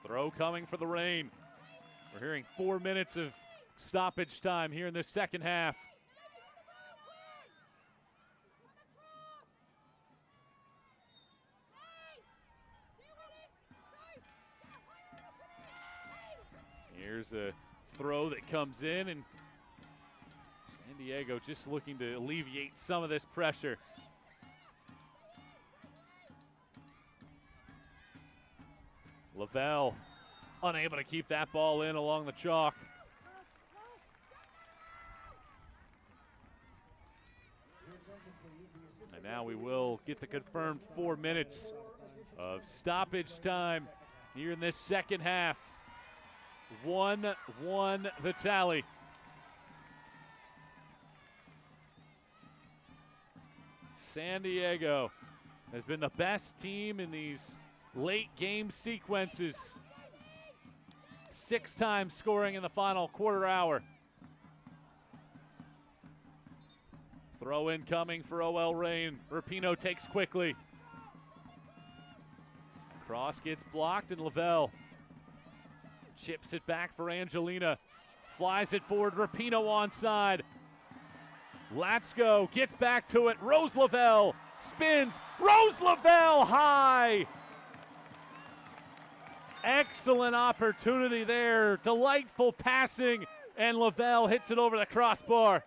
Throw coming for the Reign. We're hearing 4 minutes of stoppage time here in this second half. Here's a throw that comes in, and San Diego just looking to alleviate some of this pressure. Lavelle unable to keep that ball in along the chalk. And now we will get the confirmed 4 minutes of stoppage time here in this second half. 1-1 the tally. San Diego has been the best team in these late game sequences. 6 times scoring in the final quarter hour. Throw in coming for OL Reign. Rapinoe takes quickly. Cross gets blocked and Lavelle chips it back for Angelina. Flies it forward. Rapinoe onside. Latsko gets back to it. Rose Lavelle spins. Rose Lavelle high. Excellent opportunity there. Delightful passing. And Lavelle hits it over the crossbar.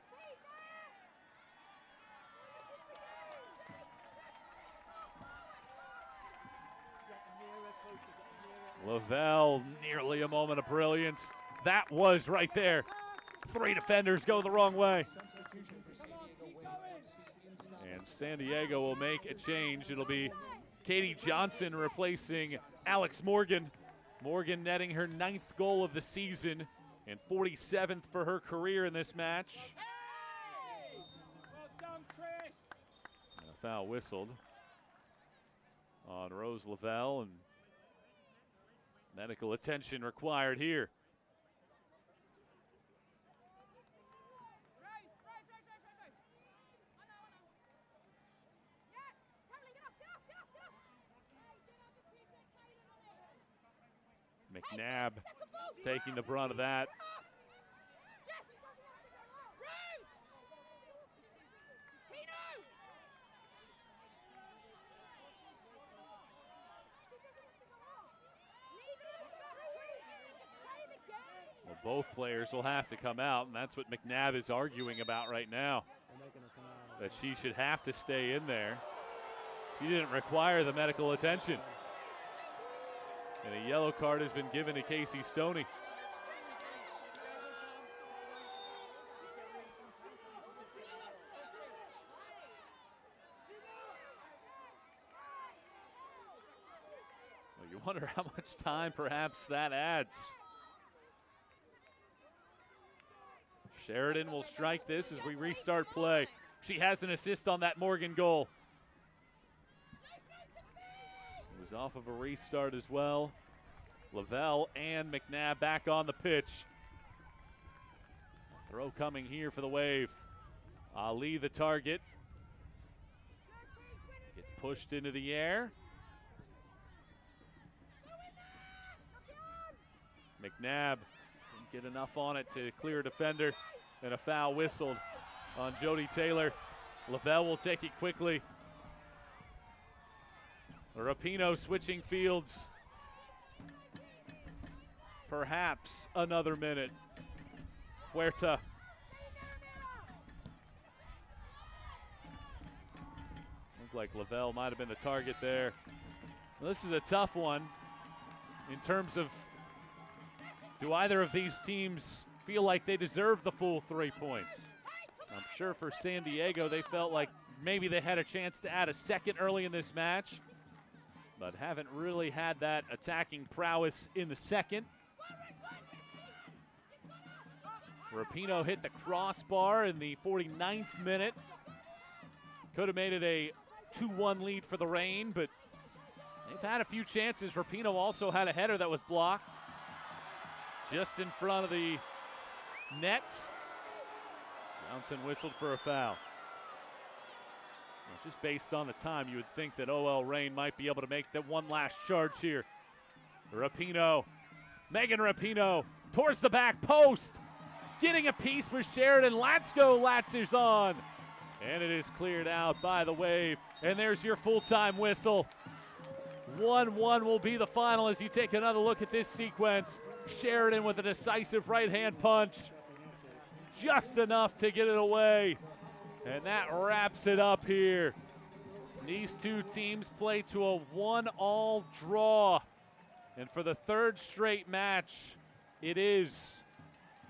Lavelle, nearly a moment of brilliance. That was right there. 3 defenders go the wrong way. And San Diego will make a change. It'll be Katie Johnson replacing Alex Morgan. Morgan netting her 9th goal of the season and 47th for her career in this match. And a foul whistled on Rose Lavelle, and medical attention required here. McNabb taking the brunt of that. Well, both players will have to come out, and that's what McNabb is arguing about right now, that she should have to stay in there. She didn't require the medical attention. And a yellow card has been given to Casey Stoney. Well, you wonder how much time perhaps that adds. Sheridan will strike this as we restart play. She has an assist on that Morgan goal. It was off of a restart as well. Lavelle and McNabb back on the pitch. A throw coming here for the Wave. Ali the target. Gets pushed into the air. McNabb didn't get enough on it to clear a defender, and a foul whistled on Jody Taylor. Lavelle will take it quickly. Rapinoe switching fields. perhaps another minute. Huerta. Looked like Lavelle might have been the target there. Well, this is a tough one in terms of, do either of these teams feel like they deserve the full 3 points? I'm sure for San Diego, they felt like maybe they had a chance to add a second early in this match, but haven't really had that attacking prowess in the second. Rapinoe hit the crossbar in the 49th minute. Could have made it a 2-1 lead for the Reign, but they've had a few chances. Rapinoe also had a header that was blocked just in front of the net. Johnson whistled for a foul. Well, just based on the time, you would think that OL Reign might be able to make that one last charge here. Rapinoe, Megan Rapinoe, towards the back post. Getting a piece with Sheridan. Latsko latches on. And it is cleared out by the Wave. And there's your full-time whistle. 1-1 will be the final as you take another look at this sequence. Sheridan with a decisive right-hand punch. Just enough to get it away. And that wraps it up here. These two teams play to a 1-all draw. And for the third straight match, it is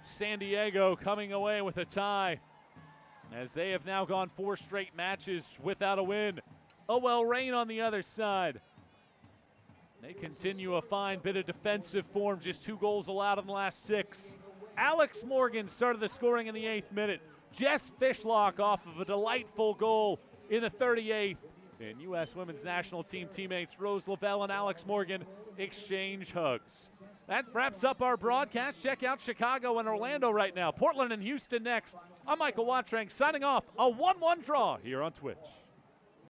San Diego coming away with a tie, as they have now gone 4 straight matches without a win. OL Reign on the other side. They continue a fine bit of defensive form, just 2 goals allowed in the last 6. Alex Morgan started the scoring in the 8th minute. Jess Fishlock off of a delightful goal in the 38th. And U.S. Women's National Team teammates Rose Lavelle and Alex Morgan exchange hugs. That wraps up our broadcast. Check out Chicago and Orlando right now. Portland and Houston next. I'm Michael Watrang signing off. A 1-1 draw here on Twitch.